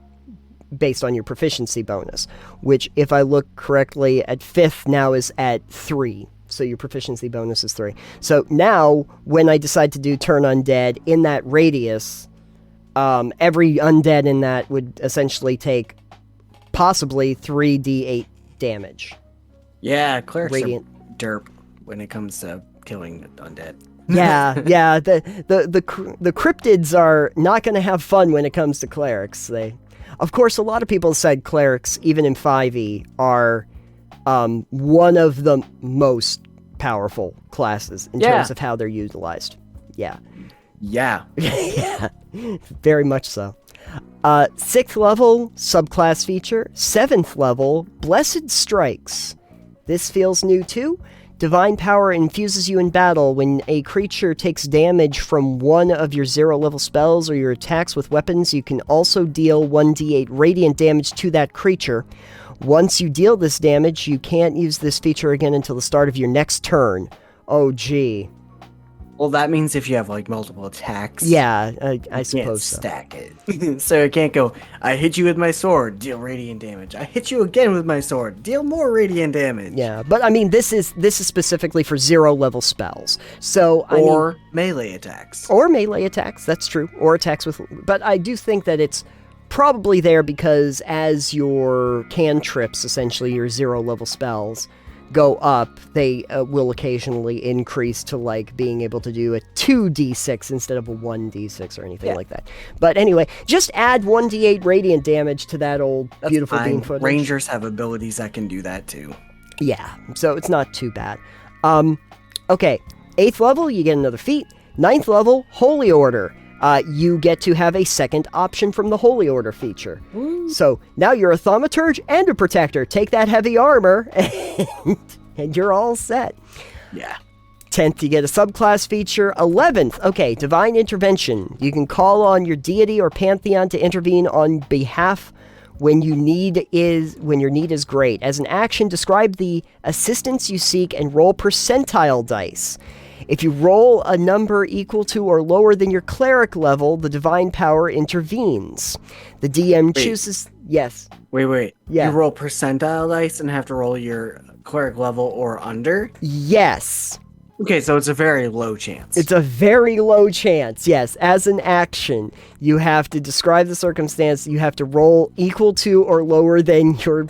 based on your proficiency bonus, which, if I look correctly, at 5th now is at 3. So your proficiency bonus is 3. So now, when I decide to do turn undead in that radius, every undead in that would essentially take possibly 3d8 damage. Yeah, clerics Radiant. are derp when it comes to killing undead. Yeah. The cryptids are not going to have fun when it comes to clerics. Of course, a lot of people said clerics, even in 5e, are one of the most powerful classes in terms of how they're utilized. Yeah. Yeah. Yeah. Very much so. 6th level, subclass feature. 7th level, Blessed Strikes. This feels new too. Divine power infuses you in battle. When a creature takes damage from one of your 0-level spells or your attacks with weapons, you can also deal 1d8 radiant damage to that creature. Once you deal this damage, you can't use this feature again until the start of your next turn. Oh, gee. Well, that means if you have, like, multiple attacks... Yeah, I suppose so. Stack it. So it can't go, I hit you with my sword, deal radiant damage. I hit you again with my sword, deal more radiant damage. Yeah, but I mean, this is specifically for 0-level spells. So Or melee attacks. Or melee attacks, that's true. Or attacks with... But I do think that it's probably there because as your cantrips, essentially your 0-level spells, go up, they will occasionally increase to, like, being able to do a 2d6 instead of a 1d6 or anything like that. But anyway, just add 1d8 radiant damage to that old beautiful bean footage. Rangers have abilities that can do that too. Yeah, so it's not too bad. Okay, 8th level, you get another feat. 9th level, Holy Order. You get to have a second option from the Holy Order feature. Ooh. So now you're a thaumaturge and a protector. Take that heavy armor, and you're all set. Yeah. 10th, you get a subclass feature. 11th, okay, Divine Intervention. You can call on your deity or pantheon to intervene on behalf when your need is great. As an action, describe the assistance you seek and roll percentile dice. If you roll a number equal to or lower than your cleric level, the divine power intervenes. The DM chooses... Yes. Wait. Yeah. You roll percentile dice and have to roll your cleric level or under? Yes. Okay, so it's a very low chance. It's a very low chance, yes. As an action, you have to describe the circumstance. You have to roll equal to or lower than your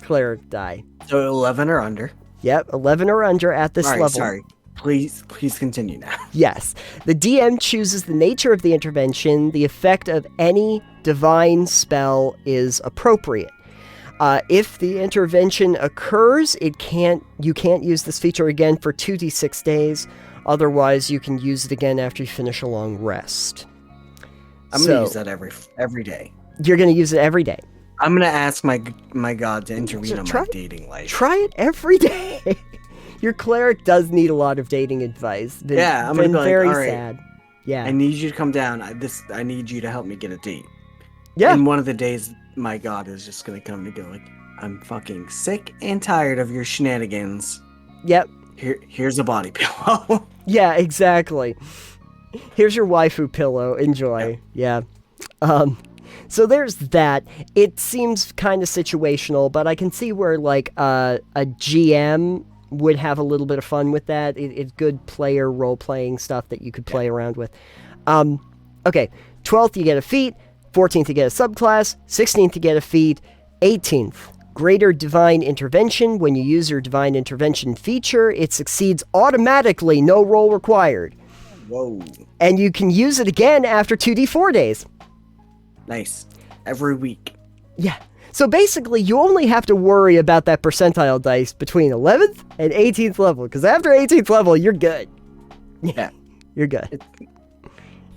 cleric die. So 11 or under? Yep, 11 or under at this level. Sorry. Please continue now. Yes. The DM chooses the nature of the intervention. The effect of any divine spell is appropriate. If the intervention occurs, you can't use this feature again for 2d6 days. Otherwise, you can use it again after you finish a long rest. I'm going to use that every day. You're going to use it every day. I'm going to ask my god to intervene on my dating life. Try it every day. Your cleric does need a lot of dating advice. I'm gonna be very like, all right, sad. Yeah, I need you to come down. I need you to help me get a date. Yeah. And one of the days, my god is just gonna come and go like, I'm fucking sick and tired of your shenanigans. Yep. Here's a body pillow. Yeah, exactly. Here's your waifu pillow. Enjoy. Yeah. So there's that. It seems kind of situational, but I can see where like a GM would have a little bit of fun with that. It's good player role-playing stuff that you could play around with. Okay, 12th you get a feat, 14th you get a subclass, 16th you get a feat, 18th, Greater Divine Intervention. When you use your Divine Intervention feature, it succeeds automatically, no roll required. Whoa. And you can use it again after 2d4 days. Nice. Every week. Yeah. So basically, you only have to worry about that percentile dice between 11th and 18th level, because after 18th level, you're good. Yeah. You're good.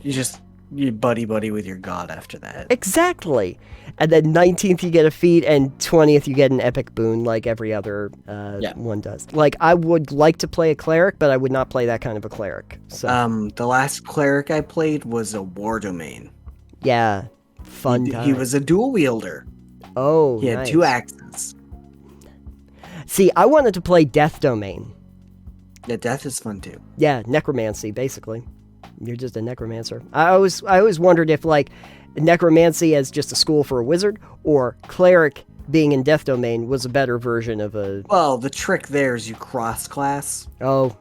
You buddy with your god after that. Exactly. And then 19th, you get a feat, and 20th, you get an epic boon like every other one does. Like, I would like to play a cleric, but I would not play that kind of a cleric. So. The last cleric I played was a war domain. Yeah. Fun time. He was a dual wielder. Oh, he had nice. 2 axes. See, I wanted to play Death Domain. Yeah, death is fun too. Yeah, necromancy, basically. You're just a necromancer. I always wondered if, like, necromancy as just a school for a wizard, or cleric being in Death Domain was a better version of a... Well, the trick there is you cross-class. Oh.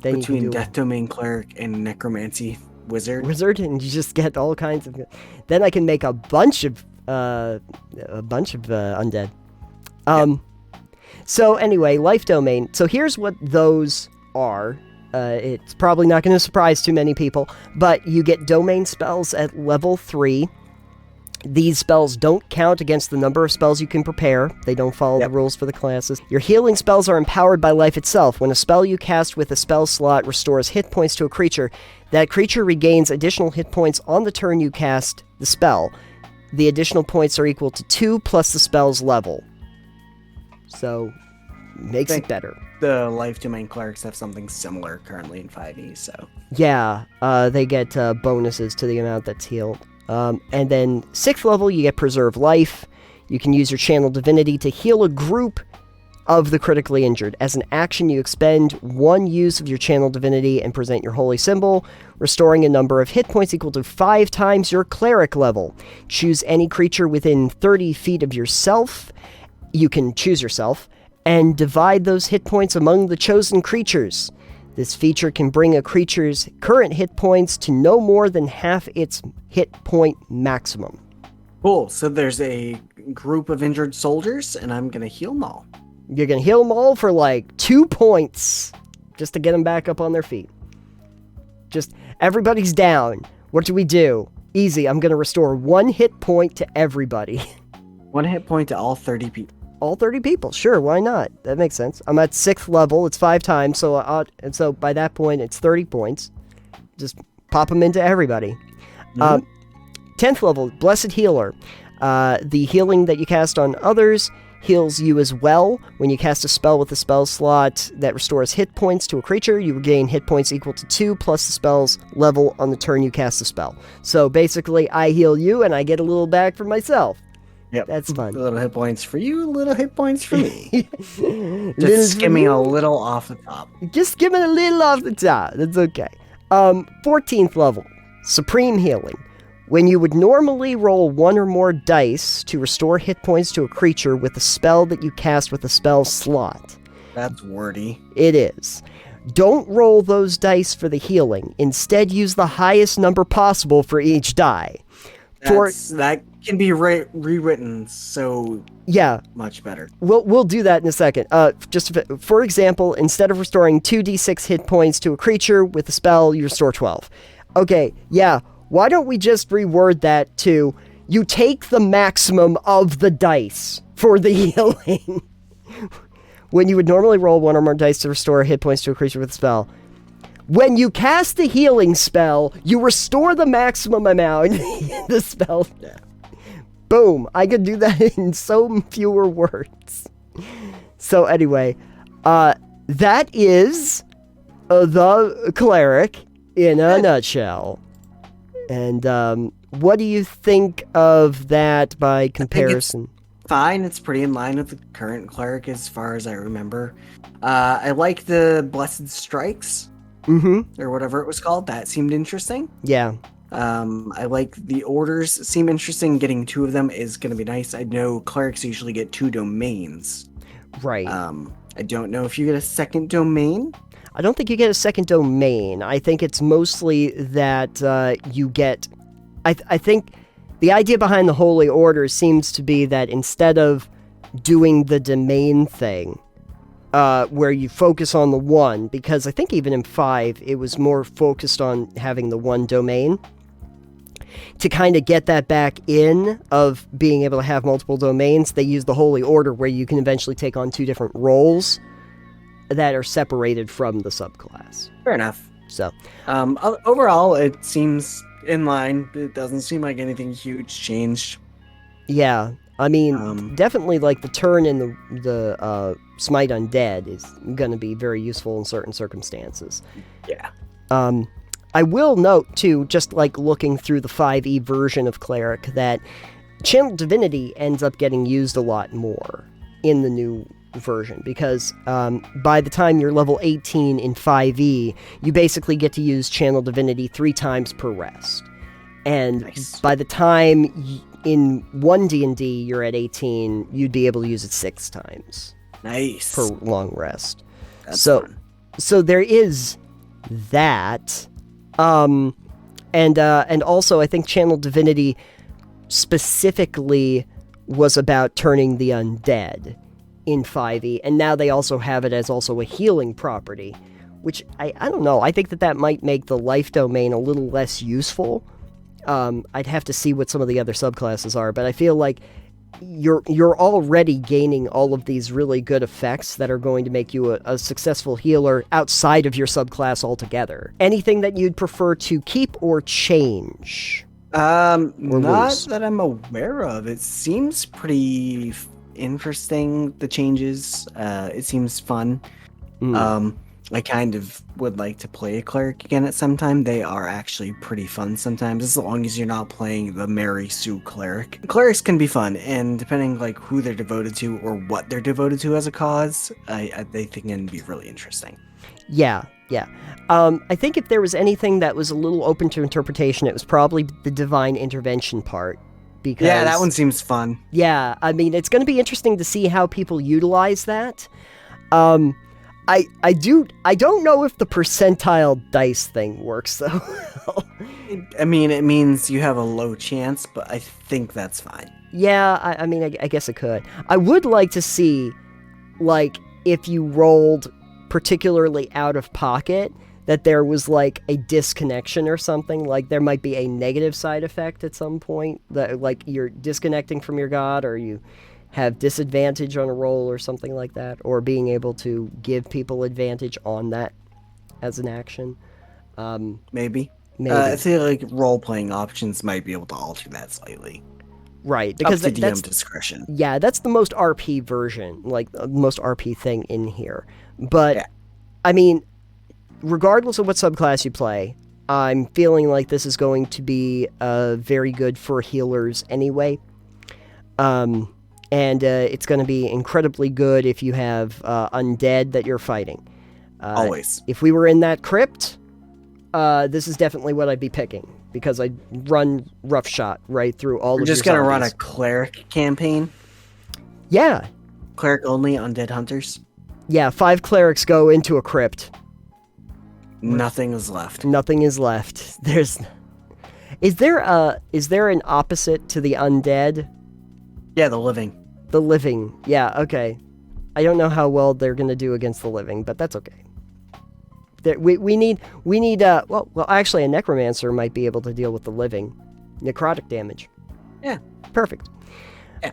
Then between Death Domain cleric and necromancy wizard. And you just get all kinds of... Then I can make a bunch of a bunch of undead. So anyway, life domain. So here's what those are. It's probably not going to surprise too many people, but you get domain spells at level 3. These spells don't count against the number of spells you can prepare. They don't follow the rules for the classes. Your healing spells are empowered by life itself. When a spell you cast with a spell slot restores hit points to a creature, that creature regains additional hit points on the turn you cast the spell. The additional points are equal to 2 plus the spell's level. So, makes it better. The life domain clerics have something similar currently in 5e, so... Yeah, they get bonuses to the amount that's healed. And then 6th level, you get Preserve Life. You can use your Channel Divinity to heal a group of the critically injured. As an action, you expend 1 use of your Channel Divinity and present your Holy Symbol, restoring a number of hit points equal to 5 times your Cleric level. Choose any creature within 30 feet of yourself. You can choose yourself, and divide those hit points among the chosen creatures. This feature can bring a creature's current hit points to no more than half its hit point maximum. Cool, so there's a group of injured soldiers, and I'm going to heal them all. You're going to heal them all for like 2 points, just to get them back up on their feet. Just, everybody's down. What do? Easy, I'm going to restore 1 hit point to everybody. 1 hit point to all 30 people. All 30 people, sure, why not? That makes sense. I'm at 6th level, it's 5 times, and so by that point, it's 30 points. Just pop them into everybody. 10th level, Blessed Healer. The healing that you cast on others heals you as well. When you cast a spell with a spell slot that restores hit points to a creature, you regain hit points equal to 2 plus the spell's level on the turn you cast the spell. So basically, I heal you, and I get a little back for myself. Yep. That's fun. Little hit points for you, little hit points for me. Just skimming a little off the top. Just skimming a little off the top. That's okay. 14th level, Supreme Healing. When you would normally roll 1 or more dice to restore hit points to a creature with a spell that you cast with a spell slot. That's wordy. It is. Don't roll those dice for the healing. Instead, use the highest number possible for each die. That can be rewritten so much better. We'll do that in a second. For example, instead of restoring 2d6 hit points to a creature with a spell, you restore 12. Okay, yeah. Why don't we just reword that to, you take the maximum of the dice for the healing. When you would normally roll 1 or more dice to restore hit points to a creature with a spell. When you cast the healing spell, you restore the maximum amount in the spell. Boom. I could do that in so fewer words. So anyway, that is the Cleric in a nutshell. And what do you think of that by comparison? It's fine. It's pretty in line with the current Cleric as far as I remember. I like the Blessed Strikes. Or whatever it was called. That seemed interesting. Yeah. I like the orders. Seem interesting. Getting 2 of them is going to be nice. I know clerics usually get 2 domains. Right. I don't know if you get a second domain. I don't think you get a second domain. I think it's mostly that you get... I think the idea behind the Holy Order seems to be that instead of doing the domain thing, where you focus on the 1, because I think even in 5, it was more focused on having the 1 domain. To kind of get that back in of being able to have multiple domains, they use the Holy Order, where you can eventually take on 2 different roles that are separated from the subclass. Fair enough. So, overall, it seems in line. It doesn't seem like anything huge changed. Yeah. I mean, definitely, like, the turn in the Smite Undead is going to be very useful in certain circumstances. Yeah. I will note, too, just, like, looking through the 5e version of Cleric, that Channel Divinity ends up getting used a lot more in the new version, because by the time you're level 18 in 5e, you basically get to use Channel Divinity 3 times per rest. And by the time... in One D&D, you're at 18, you'd be able to use it 6 times. Nice. Per long rest. That's fun. So there is that. And also, I think Channel Divinity specifically was about turning the undead in 5e, and now they also have it as also a healing property, which I don't know. I think that might make the life domain a little less useful. I'd have to see what some of the other subclasses are, but I feel like you're already gaining all of these really good effects that are going to make you a successful healer outside of your subclass altogether. Anything that you'd prefer to keep or change? Not that I'm aware of. It seems pretty interesting, the changes. It seems fun. I kind of would like to play a cleric again at some time. They are actually pretty fun sometimes, as long as you're not playing the Mary Sue cleric. Clerics can be fun, and depending like who they're devoted to or what they're devoted to as a cause, they can be really interesting. Yeah. I think if there was anything that was a little open to interpretation, it was probably the divine intervention part. Because, yeah, that one seems fun. Yeah, I mean, it's going to be interesting to see how people utilize that. I don't know if the percentile dice thing works, though. I mean, it means you have a low chance, but I think that's fine. Yeah, I mean, I guess it could. I would like to see, like, if you rolled particularly out of pocket, that there was, like, a disconnection or something. Like, there might be a negative side effect at some point, that, like, you're disconnecting from your god, or you have disadvantage on a roll or something like that, or being able to give people advantage on that as an action. Maybe. I feel like role-playing options might be able to alter that slightly. Right, because up to DM discretion. Yeah, that's the most RP version, like the most RP thing in here. But, yeah. I mean, regardless of what subclass you play, I'm feeling like this is going to be very good for healers anyway. And it's going to be incredibly good if you have undead that you're fighting. Always. If we were in that crypt, this is definitely what I'd be picking, because I'd run roughshod right through all of your zombies. We're just going to run a cleric campaign? Yeah. Cleric only, undead hunters? Yeah, 5 clerics go into a crypt. Nothing is left. Nothing is left. Is there an opposite to the undead? Yeah, the living. The living. Yeah, okay. I don't know how well they're going to do against the living, but that's okay. We need well, actually a necromancer might be able to deal with the living. Necrotic damage. Yeah. Perfect. Yeah.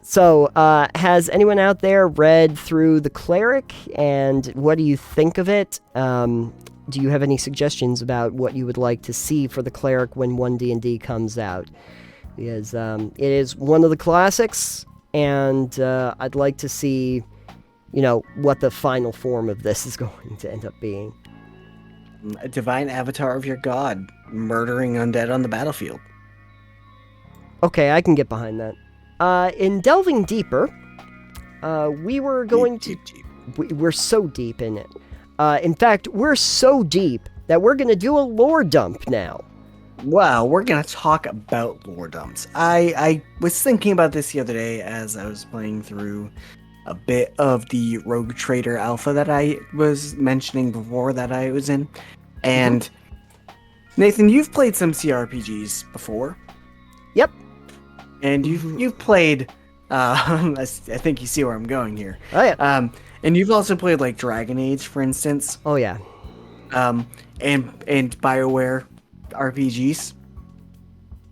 So, has anyone out there read through the Cleric, and what do you think of it? Do you have any suggestions about what you would like to see for the Cleric when One D&D comes out? Because it is one of the classics, and I'd like to see, what the final form of this is going to end up being. A divine avatar of your god, murdering undead on the battlefield. Okay, I can get behind that. In delving deeper, we were going to... We're so deep in it. In fact, we're so deep that we're going to do a lore dump now. Wow, we're going to talk about lore dumps. I was thinking about this the other day as I was playing through a bit of the Rogue Trader Alpha that I was mentioning before that I was in. And Nathan, you've played some CRPGs before. Yep. And you've played, I think you see where I'm going here. Oh, yeah. And you've also played, like, Dragon Age, for instance. Oh, yeah. And BioWare RPGs.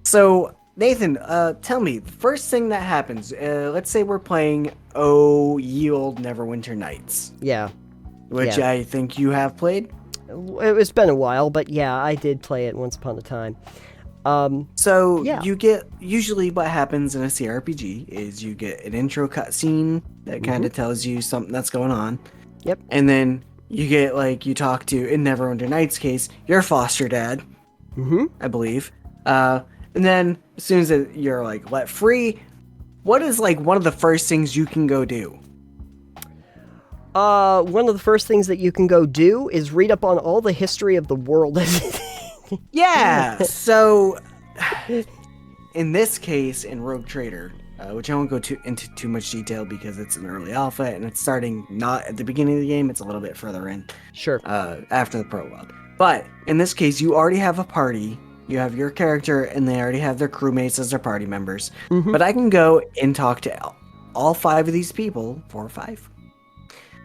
So, Nathan, tell me, the first thing that happens, let's say we're playing Oh Ye Old Neverwinter Nights. Yeah. Which I think you have played. It's been a while, but yeah, I did play it once upon a time. You get, usually what happens in a CRPG is you get an intro cutscene that kind of tells you something that's going on. Yep. And then you get, like, you talk to, in Neverwinter Nights' case, your foster dad, I believe. And then as soon as you're, like, let free, what is, like, one of the first things you can go do? One of the first things that you can go do is read up on all the history of the world. Yeah, so in this case, in Rogue Trader, which I won't go into too much detail because it's an early alpha and it's starting not at the beginning of the game, it's a little bit further in. Sure. After the prologue. But in this case, you already have a party You have your character, and they already have their crewmates as their party members. Mhm. But I can go and talk to all 5 of these people. 4 or 5?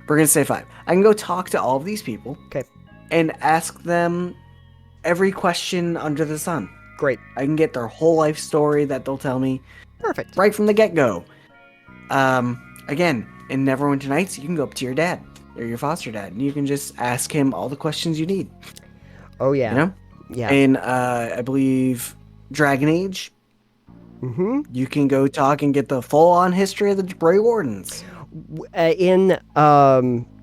We're going to say 5. I can go talk to all of these people. Okay. And ask them every question under the sun. Great. I can get their whole life story that they'll tell me. Perfect. Right from the get-go. Again, in Neverwinter Nights, you can go up to your dad or your foster dad, and you can just ask him all the questions you need. Oh, yeah. You know? Yeah. And I believe Dragon Age, you can go talk and get the full-on history of the Grey Wardens. In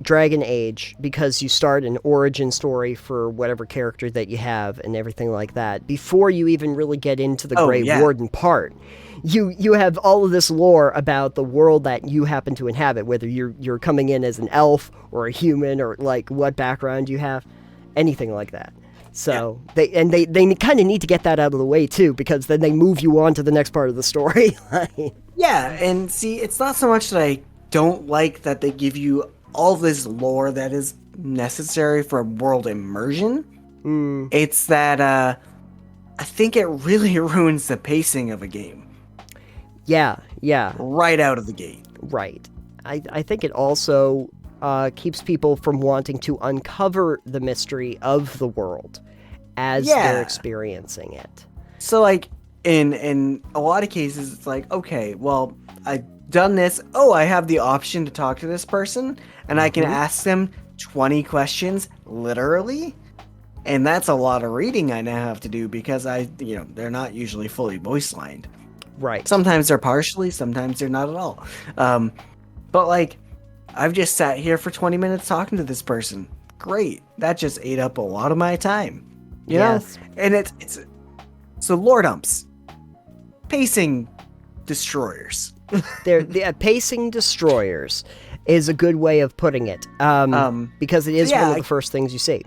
Dragon Age, because you start an origin story for whatever character that you have and everything like that, before you even really get into the Grey Warden part, you have all of this lore about the world that you happen to inhabit, whether you're coming in as an elf or a human or like what background you have, anything like that. So they kind of need to get that out of the way too, because then they move you on to the next part of the story. Yeah, and see, it's not so much that I don't like that they give you all this lore that is necessary for world immersion. It's that I think it really ruins the pacing of a game. Yeah. Right out of the gate. Right. I think it also keeps people from wanting to uncover the mystery of the world as they're experiencing it. So, like, in a lot of cases, it's like, okay, well, I've done this. Oh, I have the option to talk to this person, and I can ask them 20 questions, literally. And that's a lot of reading I now have to do because they're not usually fully voice lined. Right. Sometimes they're partially, sometimes they're not at all. But like, I've just sat here for 20 minutes talking to this person. Great. That just ate up a lot of my time. You know? And it's so lore dumps. Pacing destroyers. The pacing destroyers is a good way of putting it. Because it is one of the first things you see.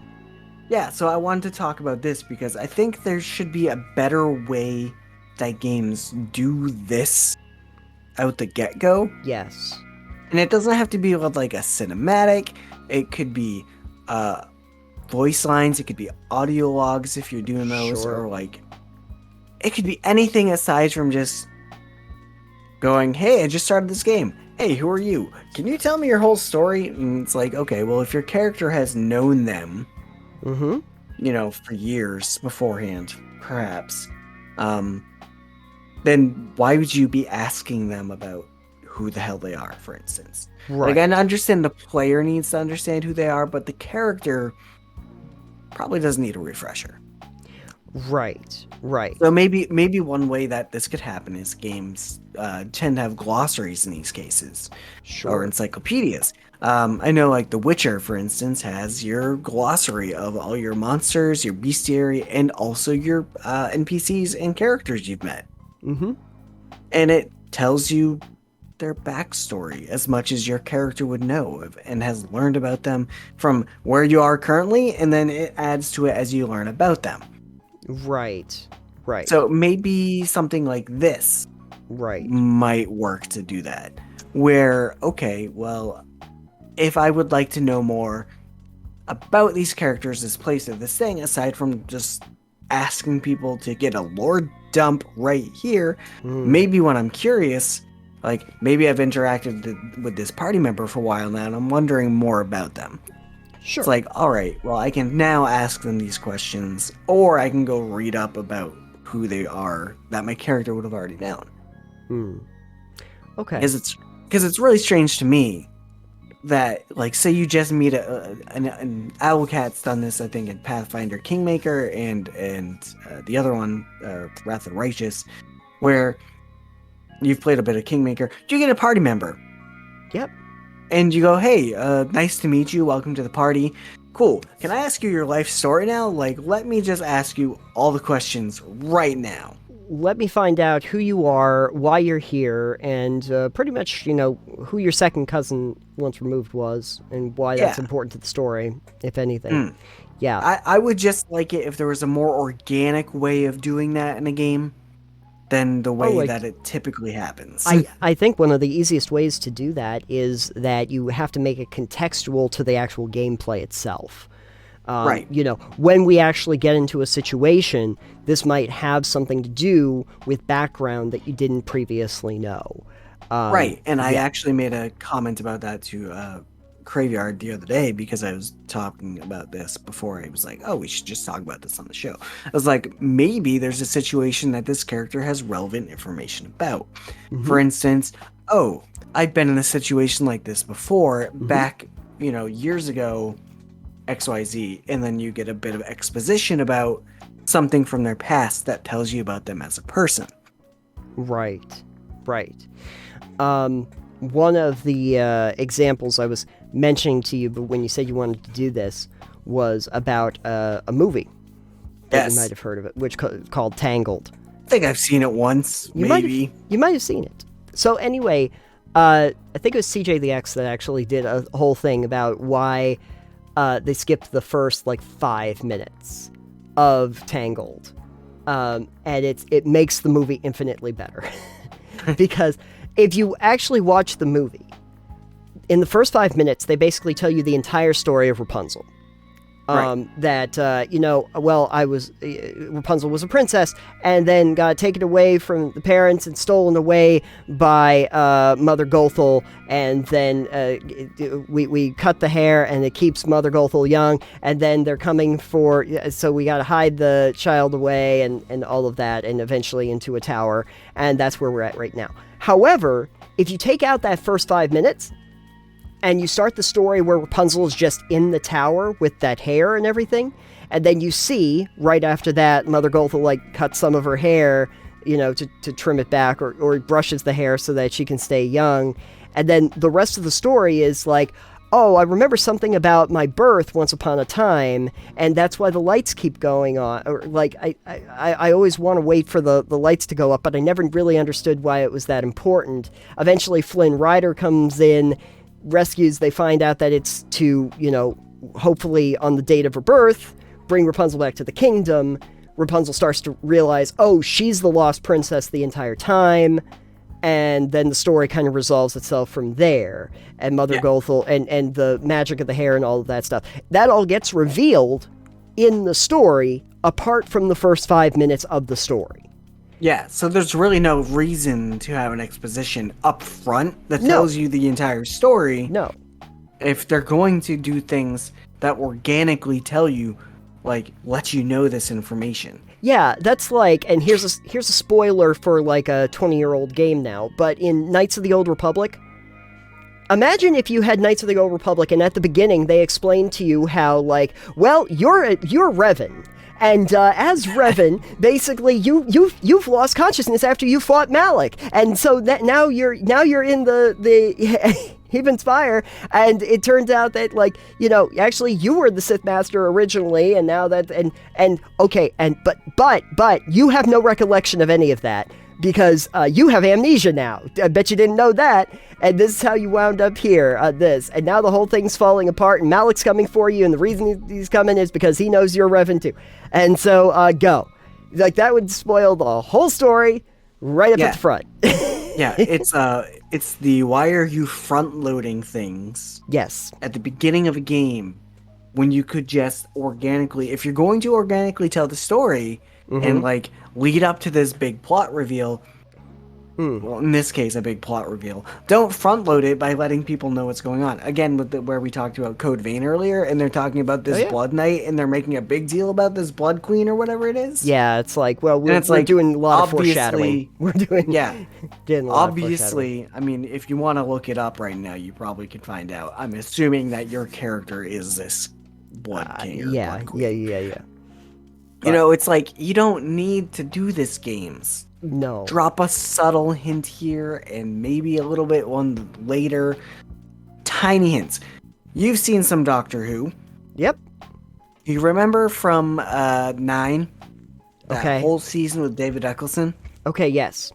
Yeah, so I wanted to talk about this because I think there should be a better way that games do this out the get-go. Yes. And it doesn't have to be with like a cinematic. It could be voice lines. It could be audio logs if you're doing those. Sure. Or like, it could be anything aside from just going, hey, I just started this game. Hey, who are you? Can you tell me your whole story? And it's like, okay, well, if your character has known them, for years beforehand, perhaps, then why would you be asking them about who the hell they are, for instance? Right. Like, I understand the player needs to understand who they are, but the character probably doesn't need a refresher. Right. So maybe one way that this could happen is games tend to have glossaries in these cases, or encyclopedias. I know, like The Witcher, for instance, has your glossary of all your monsters, your bestiary, and also your NPCs and characters you've met. And it tells you their backstory as much as your character would know and has learned about them from where you are currently, and then it adds to it as you learn about them. Right. So maybe something like this might work to do that. Where, okay, well, if I would like to know more about these characters, this place, or this thing, aside from just asking people to get a lore dump right here, maybe when I'm curious, like maybe I've interacted with this party member for a while now and I'm wondering more about them. Sure. It's like, all right, well, I can now ask them these questions, or I can go read up about who they are that my character would have already known. Okay. Because it's really strange to me that, like, say you just meet an Owlcat's done this, I think, in Pathfinder Kingmaker and the other one, Wrath of the Righteous, where you've played a bit of Kingmaker. You get a party member. Yep. And you go, hey, nice to meet you. Welcome to the party. Cool. Can I ask you your life story now? Like, let me just ask you all the questions right now. Let me find out who you are, why you're here, and pretty much, who your second cousin once removed was, and why that's important to the story, if anything. Yeah. I would just like it if there was a more organic way of doing that in a game than the way that it typically happens. I think one of the easiest ways to do that is that you have to make it contextual to the actual gameplay itself. Right. You know, when we actually get into a situation, this might have something to do with background that you didn't previously know. Right, and I actually made a comment about that to Graveyard the other day because I was talking about this before. I was like, oh, we should just talk about this on the show. I was like, maybe there's a situation that this character has relevant information about. For instance, oh, I've been in a situation like this before back, you know, years ago, XYZ, and then you get a bit of exposition about something from their past that tells you about them as a person. Right. One of the examples I was mentioning to you, but when you said you wanted to do this, was about a movie that you might have heard of it, which called Tangled. I think I've seen it once, maybe. You might have seen it. So anyway, I think it was CJ the X that actually did a whole thing about why they skipped the first, 5 minutes of Tangled. And it makes the movie infinitely better. Because if you actually watch the movie, in the first 5 minutes, they basically tell you the entire story of Rapunzel. That, Rapunzel was a princess and then got taken away from the parents and stolen away by Mother Gothel. And then we cut the hair and it keeps Mother Gothel young. And then they're coming so we got to hide the child away and all of that, and eventually into a tower. And that's where we're at right now. However, if you take out that first 5 minutes, and you start the story where Rapunzel is just in the tower with that hair and everything, and then you see, right after that, Mother Gothel, cuts some of her hair, to trim it back, or brushes the hair so that she can stay young. And then the rest of the story is oh, I remember something about my birth once upon a time, and that's why the lights keep going on. Or, I always want to wait for the lights to go up, but I never really understood why it was that important. Eventually, Flynn Rider comes in, rescues, they find out that it's to, hopefully on the date of her birth, bring Rapunzel back to the kingdom. Rapunzel starts to realize, oh, she's the lost princess the entire time, and then the story kind of resolves itself from there. And Mother Gothel and the magic of the hair and all of that stuff, that all gets revealed in the story apart from the first 5 minutes of the story. Yeah, so there's really no reason to have an exposition up front that tells you the entire story. No. If they're going to do things that organically tell you, let you know this information. Yeah, that's and here's a spoiler for a 20-year-old game now, but in Knights of the Old Republic, imagine if you had Knights of the Old Republic and at the beginning they explained to you how, you're Revan. And as Revan, basically, you've lost consciousness after you fought Malik, and so that now you're in the Haven's Fire, and it turns out that actually you were the Sith Master originally, and now that but you have no recollection of any of that because you have amnesia now. I bet you didn't know that. And this is how you wound up here, and now the whole thing's falling apart, and Malik's coming for you, and the reason he's coming is because he knows you're Revan too. And so, go. That would spoil the whole story right up at the front. Yeah, it's the why are you front-loading things at the beginning of a game when you could just organically, if you're going to organically tell the story and, lead up to this big plot reveal, well, in this case, a big plot reveal. Don't front load it by letting people know what's going on. Again, with where we talked about Code Vein earlier, and they're talking about this Blood Knight, and they're making a big deal about this Blood Queen or whatever it is. Yeah, it's we're doing a lot of foreshadowing. We're doing doing a lot obviously. I mean, if you want to look it up right now, you probably can find out. I'm assuming that your character is this Blood King or Blood Queen. Yeah. It's you don't need to do this, games. No. Drop a subtle hint here and maybe a little bit one later. Tiny hints. You've seen some Doctor Who. Yep. You remember from 9? That whole season with David Eccleston? Okay, yes.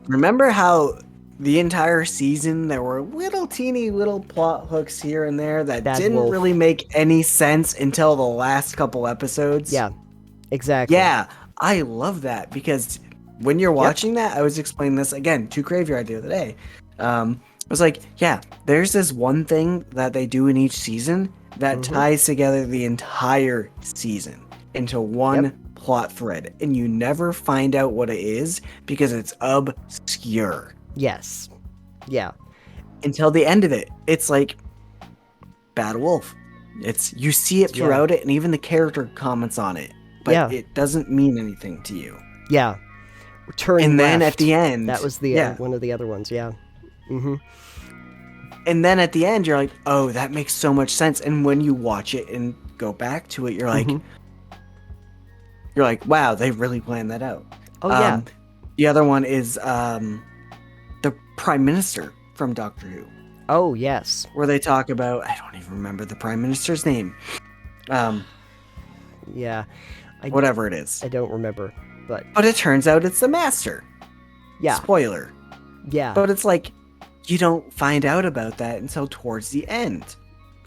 Remember how the entire season there were teeny little plot hooks here and there that didn't really make any sense until the last couple episodes? Yeah, exactly. Yeah, I love that because when you're watching that, I was explaining this again to Graveyard the other day. was like, yeah, there's this one thing that they do in each season that ties together the entire season into one plot thread, and you never find out what it is because it's obscure. Yes. Yeah. Until the end of it. It's like Bad Wolf. You see it throughout it, and even the character comments on it, but it doesn't mean anything to you. Yeah. Then at the end, that was the one of the other ones. Yeah. Mm-hmm. And then at the end, you're like, oh, that makes so much sense. And when you watch it and go back to it, you're like, wow, they really planned that out. Oh yeah. The other one is the Prime Minister from Doctor Who. Oh yes. Where they talk about, I don't even remember the Prime Minister's name. Yeah. Whatever it is. I don't remember, but it turns out it's the Master. Yeah. Spoiler. Yeah. But it's like, you don't find out about that until towards the end.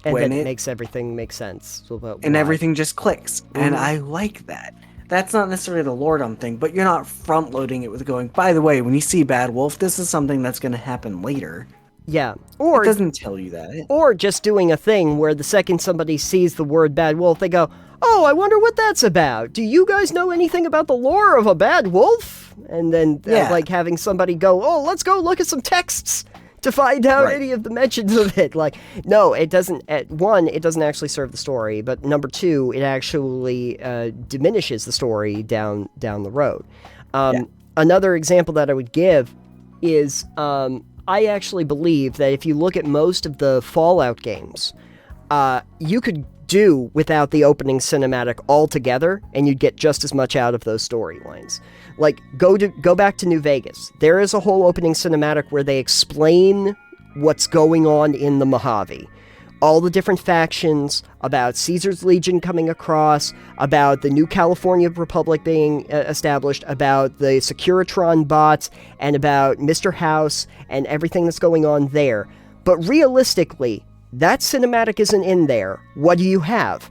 And then it makes everything make sense. And everything just clicks. And I like that. That's not necessarily the Lordom thing, but you're not front-loading it with going, by the way, when you see Bad Wolf, this is something that's going to happen later. Yeah. Or it doesn't tell you that. Or just doing a thing where the second somebody sees the word Bad Wolf, they go, oh, I wonder what that's about. Do you guys know anything about the lore of a bad wolf? And then like having somebody go, oh, let's go look at some texts to find out any of the mentions of it. Like, no, it doesn't. One, it doesn't actually serve the story, but number two, it actually diminishes the story down the road. Another example that I would give is I actually believe that if you look at most of the Fallout games, you could do without the opening cinematic altogether, and you'd get just as much out of those storylines. Like, go back to New Vegas. There is a whole opening cinematic where they explain what's going on in the Mojave. All the different factions, about Caesar's Legion coming across, about the new California Republic being established, about the Securitron bots, and about Mr. House, and everything that's going on there. But realistically, that cinematic isn't in there. What do you have?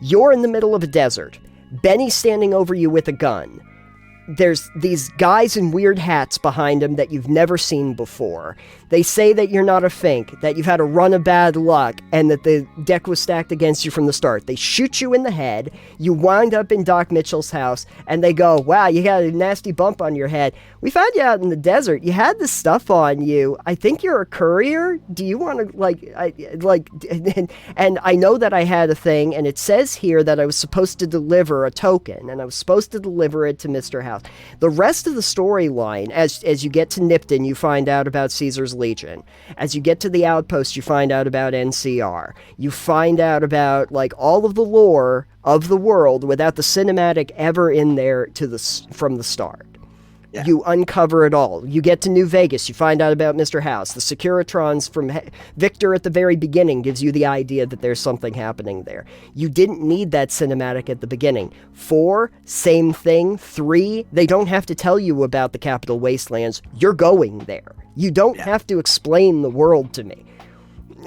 You're in the middle of a desert. Benny's standing over you with a gun. There's these guys in weird hats behind him that you've never seen before. They say that you're not a Fink, that you've had a run of bad luck, and that the deck was stacked against you from the start. They shoot you in the head, you wind up in Doc Mitchell's house, and they go, wow, you got a nasty bump on your head. We found you out in the desert. You had this stuff on you. I think you're a courier. Do you want to, and I know that I had a thing, and it says here that I was supposed to deliver a token, and I was supposed to deliver it to Mr. House. The rest of the storyline, as you get to Nipton, you find out about Caesar's Legion. As you get to the Outpost, you find out about NCR. You find out about, like, all of the lore of the world without the cinematic ever in there from the start. Yeah. You uncover it all. You get to New Vegas. You find out about Mr. House. The Securitrons from Victor at the very beginning gives you the idea that there's something happening there. You didn't need that cinematic at the beginning. 4, same thing. 3, they don't have to tell you about the Capital Wastelands. You're going there. You don't have to explain the world to me.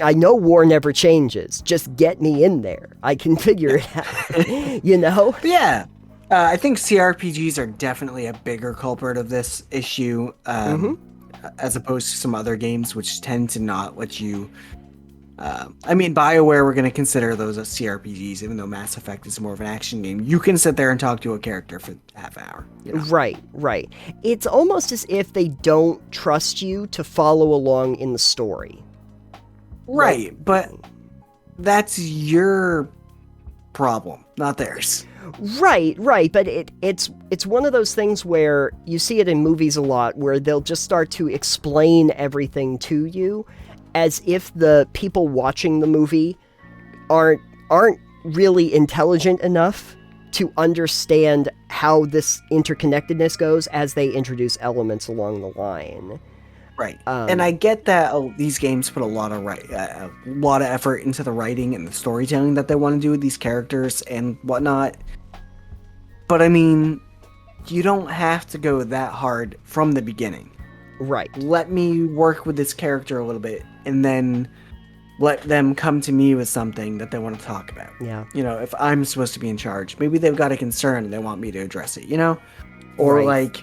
I know war never changes. Just get me in there. I can figure it out. You know? Yeah. I think CRPGs are definitely a bigger culprit of this issue, as opposed to some other games, which tend to not let you... I mean, BioWare, we're going to consider those as CRPGs, even though Mass Effect is more of an action game. You can sit there and talk to a character for half an hour. You know? Right. It's almost as if they don't trust you to follow along in the story. Right, but that's your problem, not theirs. Right, but it's one of those things where you see it in movies a lot, where they'll just start to explain everything to you as if the people watching the movie aren't really intelligent enough to understand how this interconnectedness goes as they introduce elements along the line. Right, and I get that these games put a lot of effort into the writing and the storytelling that they want to do with these characters and whatnot. But I mean, you don't have to go that hard from the beginning. Right. Let me work with this character a little bit, and then let them come to me with something that they want to talk about. Yeah. You know, if I'm supposed to be in charge, maybe they've got a concern and they want me to address it, you know? Or like,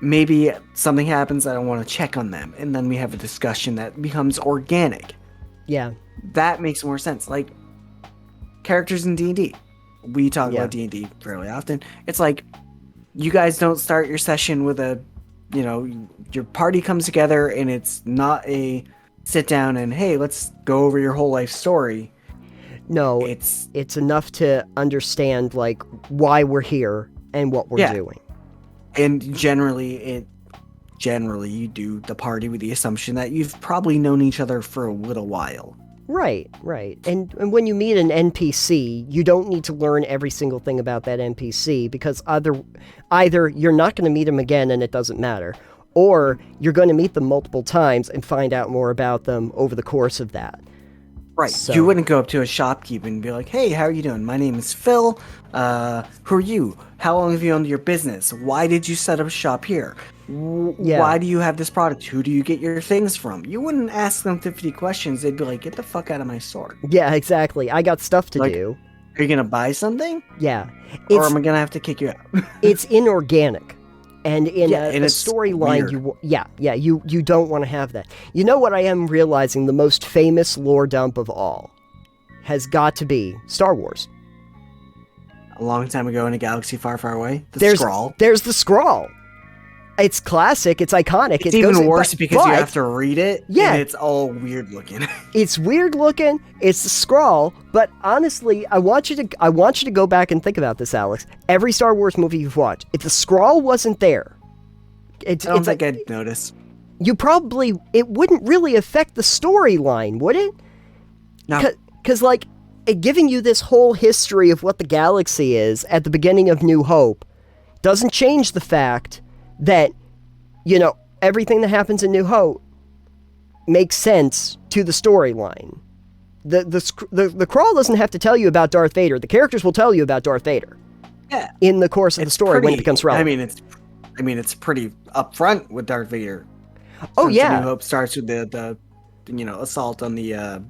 maybe something happens, I don't want to check on them, and then we have a discussion that becomes organic. Yeah. That makes more sense. Like, characters in D&D. We talk about D&D fairly often. It's like, you guys don't start your session with your party comes together and it's not a sit down and, hey, let's go over your whole life story. No, it's enough to understand, like, why we're here and what we're doing. And generally you do the party with the assumption that you've probably known each other for a little while. Right. And when you meet an NPC, you don't need to learn every single thing about that NPC, because either you're not going to meet them again and it doesn't matter, or you're going to meet them multiple times and find out more about them over the course of that. Right. So, you wouldn't go up to a shopkeeper and be like, hey, how are you doing? My name is Phil. Who are you? How long have you owned your business? Why did you set up shop here? Why do you have this product? Who do you get your things from? You wouldn't ask them 50 questions. They'd be like, get the fuck out of my store. Yeah, exactly. I got stuff to do. Are you going to buy something? Yeah. Or am I going to have to kick you out? It's inorganic. And in a storyline, you don't want to have that. You know what I am realizing? The most famous lore dump of all has got to be Star Wars. A long time ago in a galaxy far, far away. The scroll. There's the scroll. It's classic. It's iconic. It's even worse because you have to read it. Yeah, and it's all weird looking. It's weird looking. It's the scroll. But honestly, I want you to go back and think about this, Alex. Every Star Wars movie you've watched, if the scroll wasn't there, I don't think I'd notice. It wouldn't really affect the storyline, would it? No. Because like, giving you this whole history of what the galaxy is at the beginning of New Hope doesn't change the fact that, everything that happens in New Hope makes sense to the storyline. The crawl doesn't have to tell you about Darth Vader. The characters will tell you about Darth Vader. Yeah. In the course of the story when it becomes relevant. It's pretty upfront with Darth Vader. Oh yeah. New Hope starts with the assault on the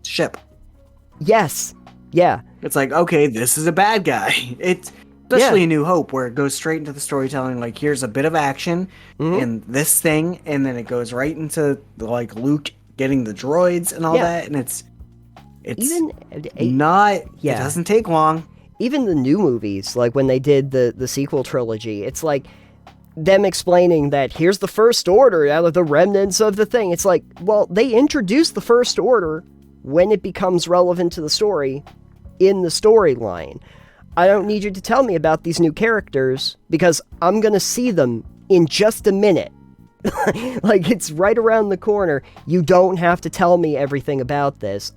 ship. Yes. Yeah. It's like, okay, this is a bad guy. It's especially in New Hope, where it goes straight into the storytelling, like, here's a bit of action and this thing, and then it goes right into like Luke getting the droids and all that, and it doesn't take long. Even the new movies, like when they did the sequel trilogy, it's like them explaining that here's the First Order out of the remnants of the thing. It's like, well, they introduced the First Order when it becomes relevant to the story in the storyline. I don't need you to tell me about these new characters because I'm going to see them in just a minute. Like, it's right around the corner. You don't have to tell me everything about this.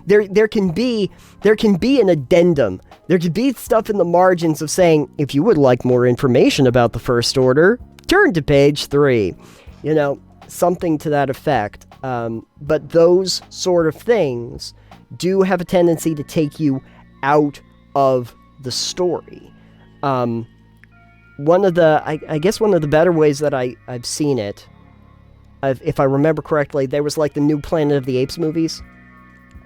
There can be an addendum. There could be stuff in the margins of saying, if you would like more information about the First Order, turn to page 3. Something to that effect. But those sort of things do have a tendency to take you out of the story. One of the better ways that I've seen it, if I remember correctly, there was like the new Planet of the Apes movies.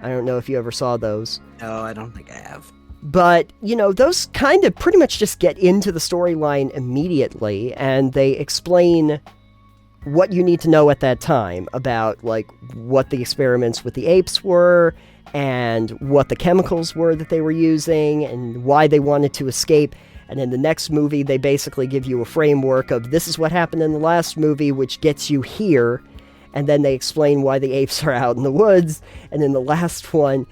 I don't know if you ever saw those. No, I don't think I have. But, those kind of pretty much just get into the storyline immediately, and they explain what you need to know at that time about, like, what the experiments with the apes were, and what the chemicals were that they were using, and why they wanted to escape. And in the next movie, they basically give you a framework of this is what happened in the last movie, which gets you here. And then they explain why the apes are out in the woods. And in the last one,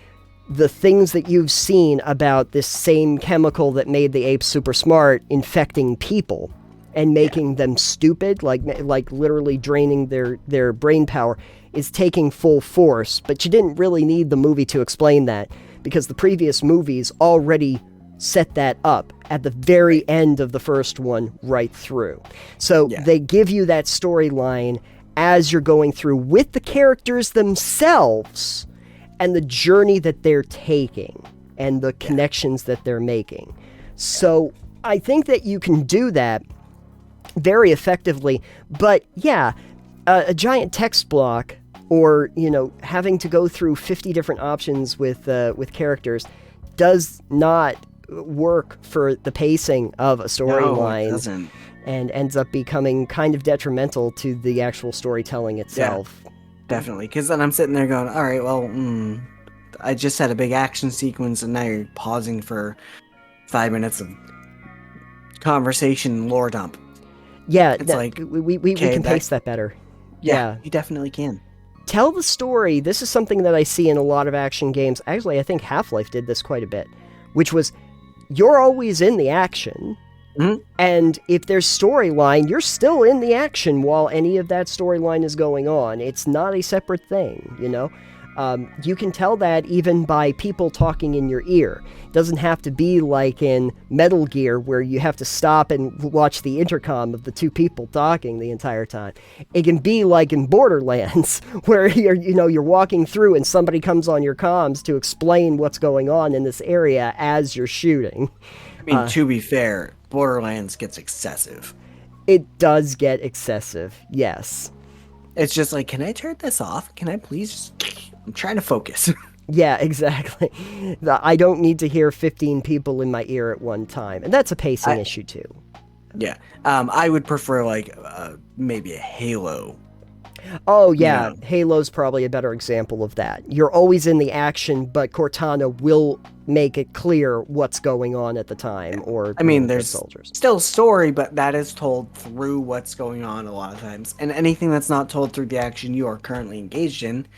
the things that you've seen about this same chemical that made the apes super smart infecting people and making them stupid, like literally draining their brain power, is taking full force. But you didn't really need the movie to explain that, because the previous movies already set that up at the very end of the first one right through. So they give you that storyline as you're going through with the characters themselves and the journey that they're taking and the connections that they're making. So I think that you can do that very effectively. But a giant text block, or having to go through 50 different options with characters, does not work for the pacing of a storyline. No, it doesn't. and ends up becoming kind of detrimental to the actual storytelling itself. Yeah, definitely, because then I'm sitting there going, all right, well, I just had a big action sequence, and now you're pausing for 5 minutes of conversation and lore dump. Yeah, it's like we can pace that better. Yeah, you definitely can. Tell the story. This is something that I see in a lot of action games. Actually, I think Half-Life did this quite a bit, which was you're always in the action, and if there's storyline, you're still in the action while any of that storyline is going on. It's not a separate thing, you know? You can tell that even by people talking in your ear. It doesn't have to be like in Metal Gear where you have to stop and watch the intercom of the two people talking the entire time. It can be like in Borderlands where you're walking through and somebody comes on your comms to explain what's going on in this area as you're shooting. I mean, to be fair, Borderlands gets excessive. It does get excessive, yes. It's just like, can I turn this off? Can I please? I'm trying to focus. Yeah, exactly. I don't need to hear 15 people in my ear at one time. And that's a pacing issue, too. Yeah. I would prefer, like, maybe a Halo. Oh, yeah. You know? Halo's probably a better example of that. You're always in the action, but Cortana will make it clear what's going on at the time. Or I mean, there's soldiers. Still story, but that is told through what's going on a lot of times. And anything that's not told through the action you are currently engaged in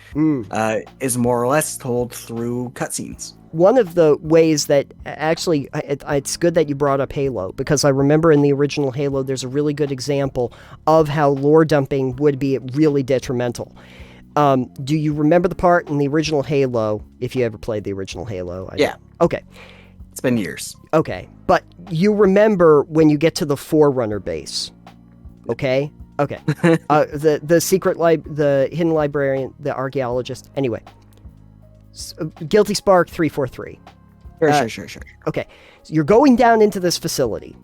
is more or less told through cutscenes. One of the ways that actually, it's good that you brought up Halo, because I remember in the original Halo, there's a really good example of how lore dumping would be really detrimental. Do you remember the part in the original Halo, if you ever played the original Halo? Yeah. Okay. It's been years. Okay. But you remember when you get to the Forerunner base. Okay? Okay. The secret the hidden librarian, the archaeologist. Anyway. Guilty Spark 343. Sure. Okay. So you're going down into this facility.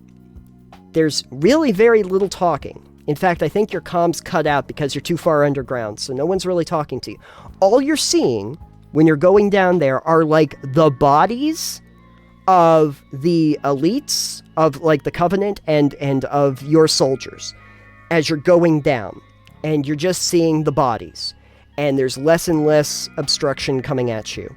There's really very little talking. In fact, I think your comms cut out because you're too far underground, so no one's really talking to you. All you're seeing when you're going down there are, like, the bodies of the elites, of, like, the Covenant and of your soldiers as you're going down. And you're just seeing the bodies. And there's less and less obstruction coming at you.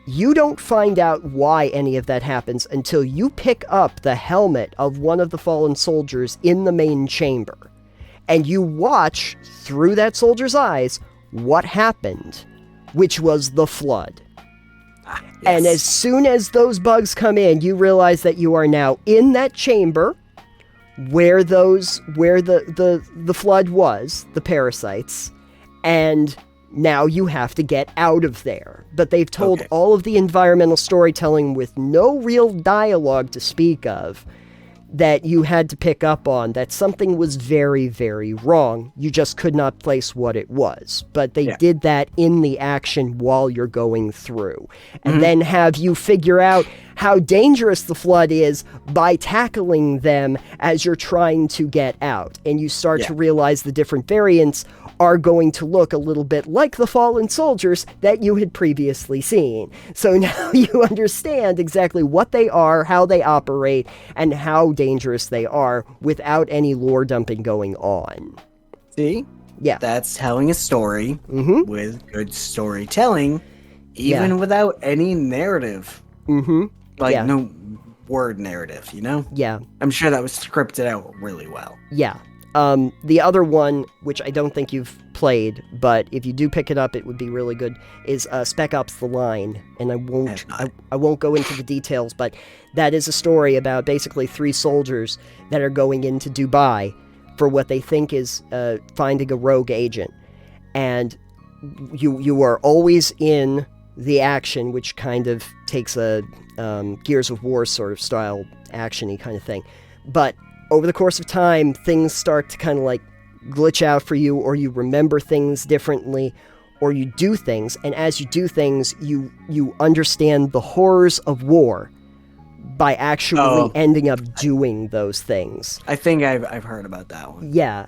You don't find out why any of that happens until you pick up the helmet of one of the fallen soldiers in the main chamber. And you watch, through that soldier's eyes, what happened, which was the flood. Yes. And as soon as those bugs come in, you realize that you are now in that chamber where the flood was, the parasites, and now you have to get out of there. But they've told all of the environmental storytelling with no real dialogue to speak of that you had to pick up on, that something was very, very wrong. You just could not place what it was. But they did that in the action while you're going through. And then have you figure out how dangerous the flood is by tackling them as you're trying to get out. And you start to realize the different variants are going to look a little bit like the fallen soldiers that you had previously seen. So now you understand exactly what they are, how they operate, and how dangerous they are without any lore dumping going on. See? Yeah. That's telling a story with good storytelling, even without any narrative. Like, no word narrative, you know? Yeah. I'm sure that was scripted out really well. Yeah. The other one, which I don't think you've played, but if you do pick it up, it would be really good, is Spec Ops: The Line. And I won't go into the details, but that is a story about basically 3 soldiers that are going into Dubai for what they think is finding a rogue agent. And you are always in the action, which kind of takes a Gears of War sort of style action-y kind of thing. But over the course of time, things start to kind of like glitch out for you, or you remember things differently, or you do things, and as you do things, you understand the horrors of war by actually ending up doing those things. I think I've heard about that one. Yeah,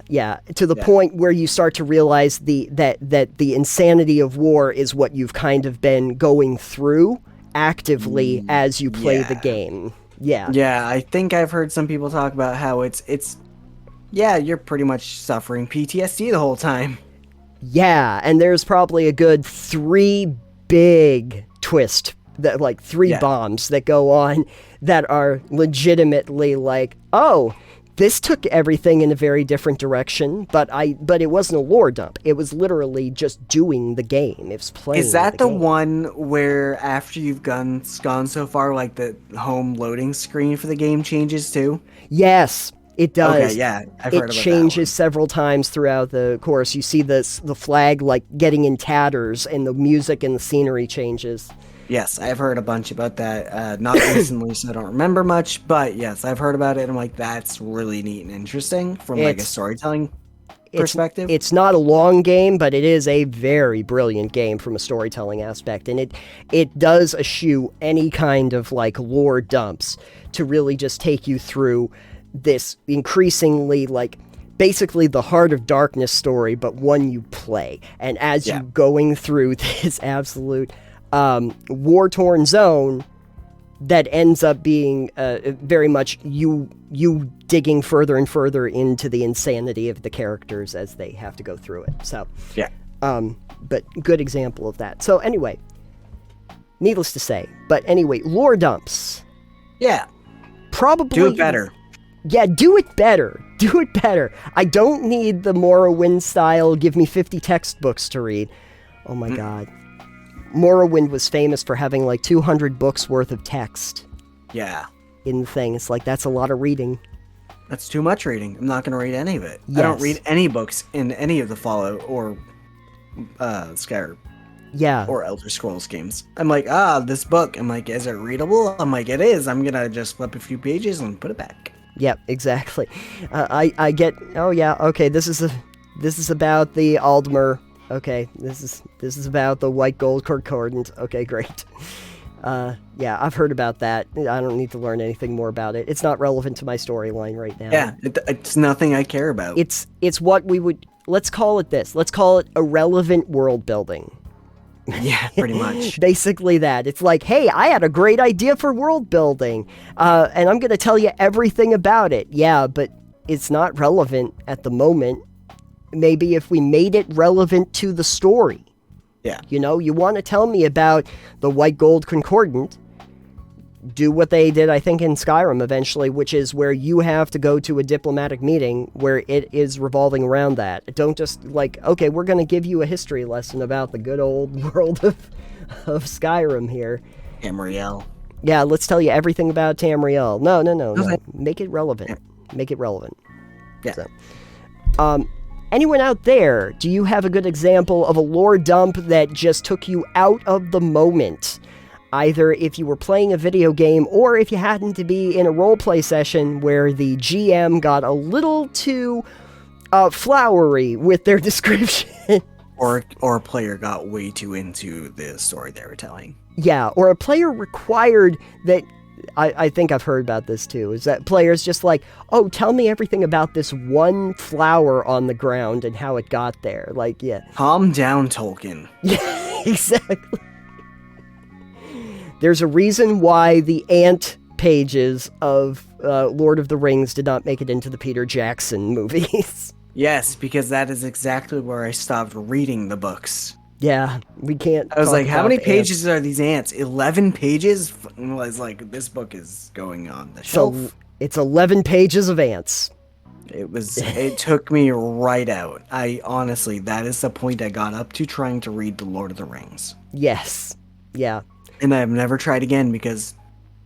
to the point where you start to realize that the insanity of war is what you've kind of been going through actively as you play the game. Yeah. Yeah, I think I've heard some people talk about how it's yeah, you're pretty much suffering PTSD the whole time. Yeah, and there's probably a good 3 big twist that like 3 bombs that go on that are legitimately like, oh, this took everything in a very different direction, but it wasn't a lore dump. It was literally just doing the game. It was playing. Is that the one where after you've gone so far, like the home loading screen for the game changes too? Yes, it does. Okay, yeah, I've heard about that. It changes several times throughout the course. You see the flag like getting in tatters, and the music and the scenery changes. Yes, I've heard a bunch about that. Not recently, so I don't remember much. But yes, I've heard about it. I'm like, that's really neat and interesting from like a storytelling perspective. It's not a long game, but it is a very brilliant game from a storytelling aspect, and it does eschew any kind of like lore dumps to really just take you through this increasingly like basically the Heart of Darkness story, but one you play. And as you're going through this absolute war-torn zone that ends up being very much you digging further and further into the insanity of the characters as they have to go through it. So but good example of that. So anyway, needless to say, but anyway, lore dumps. Yeah. Probably do it better. Yeah, do it better. Do it better. I don't need the Morrowind style, give me 50 textbooks to read. Oh my god. Morrowind was famous for having like 200 books worth of text. Yeah. In the thing. It's like, that's a lot of reading. That's too much reading. I'm not going to read any of it. Yes. I don't read any books in any of the Fallout or Skyrim. Yeah. Or Elder Scrolls games. I'm like, this book. I'm like, is it readable? I'm like, it is. I'm going to just flip a few pages and put it back. Yep, exactly. I get, oh yeah, okay, this is about the Aldmer. Okay, this is about the white gold concordant. Okay, great. Yeah, I've heard about that. I don't need to learn anything more about it. It's not relevant to my storyline right now. Yeah, it's nothing I care about. It's what we would, let's call it this. Let's call it irrelevant world building. Yeah, pretty much. Basically that. It's like, hey, I had a great idea for world building, and I'm going to tell you everything about it. Yeah, but it's not relevant at the moment. Maybe if we made it relevant to the story. Yeah. You know, you want to tell me about the white gold concordant, do what they did, I think, in Skyrim eventually, which is where you have to go to a diplomatic meeting where it is revolving around that. Don't just like, okay, we're going to give you a history lesson about the good old world of Skyrim here. Tamriel. Yeah, let's tell you everything about Tamriel. No. Make it relevant. Yeah. Make it relevant. Yeah. So, anyone out there, do you have a good example of a lore dump that just took you out of the moment? Either if you were playing a video game or if you happened to be in a roleplay session where the GM got a little too flowery with their description. Or a player got way too into the story they were telling. Yeah, or a player required that, I think I've heard about this too, is that players just like, oh, tell me everything about this one flower on the ground and how it got there. Like, yeah. Calm down, Tolkien. Yeah, exactly. There's a reason why the ant pages of Lord of the Rings did not make it into the Peter Jackson movies. Yes, because that is exactly where I stopped reading the books. Yeah, we can't. I was like, how many pages are these ants? 11 pages? I was like, this book is going on the shelf. So it's 11 pages of ants. It took me right out. Honestly, that is the point I got up to trying to read The Lord of the Rings. Yes. Yeah. And I've never tried again because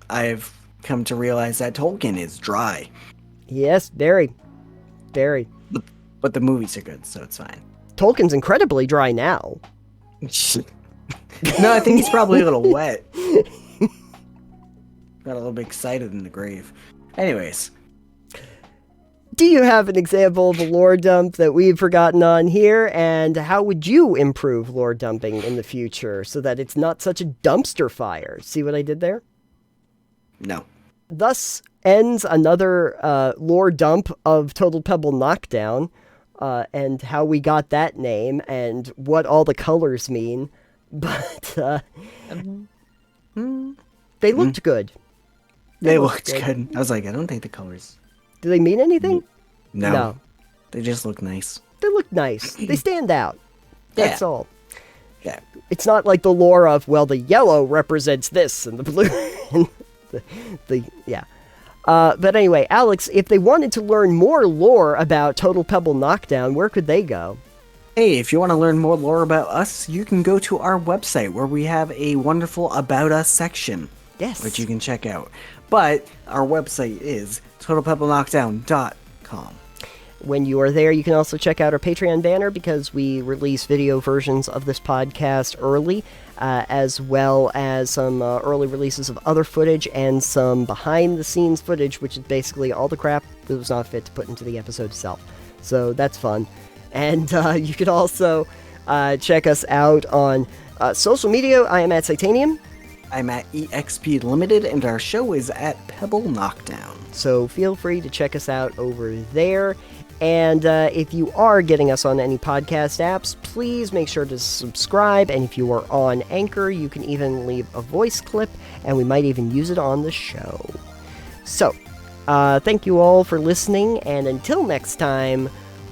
I've come to realize that Tolkien is dry. Yes, very. Very. But the movies are good, so it's fine. Tolkien's incredibly dry now. No, I think he's probably a little wet. Got a little bit excited in the grave. Anyways. Do you have an example of a lore dump that we've forgotten on here? And how would you improve lore dumping in the future so that it's not such a dumpster fire? See what I did there? No. Thus ends another lore dump of Total Pebble Knockdown, and how we got that name and what all the colors mean. But they looked good. They looked good. I was like, I don't think the colors... Do they mean anything? No. They just look nice. They look nice. They stand out. That's all. Yeah. It's not like the lore of, well, the yellow represents this and the blue. And yeah. But anyway, Alex, if they wanted to learn more lore about Total Pebble Knockdown, where could they go? Hey, if you want to learn more lore about us, you can go to our website where we have a wonderful About Us section. Yes. Which you can check out. But our website is totalpebbleknockdown.com. When you are there, you can also check out our Patreon banner because we release video versions of this podcast early, as well as some early releases of other footage and some behind-the-scenes footage, which is basically all the crap that was not fit to put into the episode itself. So that's fun. And you can also check us out on social media. I am at Titanium. I'm at EXP Limited, and our show is at Pebble Knockdown. So feel free to check us out over there. And if you are getting us on any podcast apps, please make sure to subscribe. And if you are on Anchor, you can even leave a voice clip, and we might even use it on the show. So, thank you all for listening, and until next time,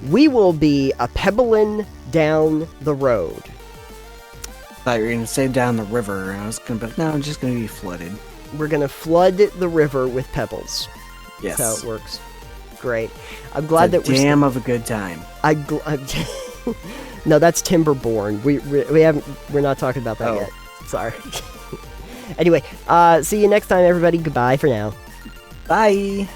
we will be a pebbling down the road. I thought you were going to say down the river, and I was going to be, no, I'm just going to be flooded. We're going to flood the river with pebbles. Yes. That's how it works. Great. I'm glad that we're damn of a good time. No, that's Timberborn. We're not talking about that yet. Sorry. Anyway, see you next time, everybody. Goodbye for now. Bye.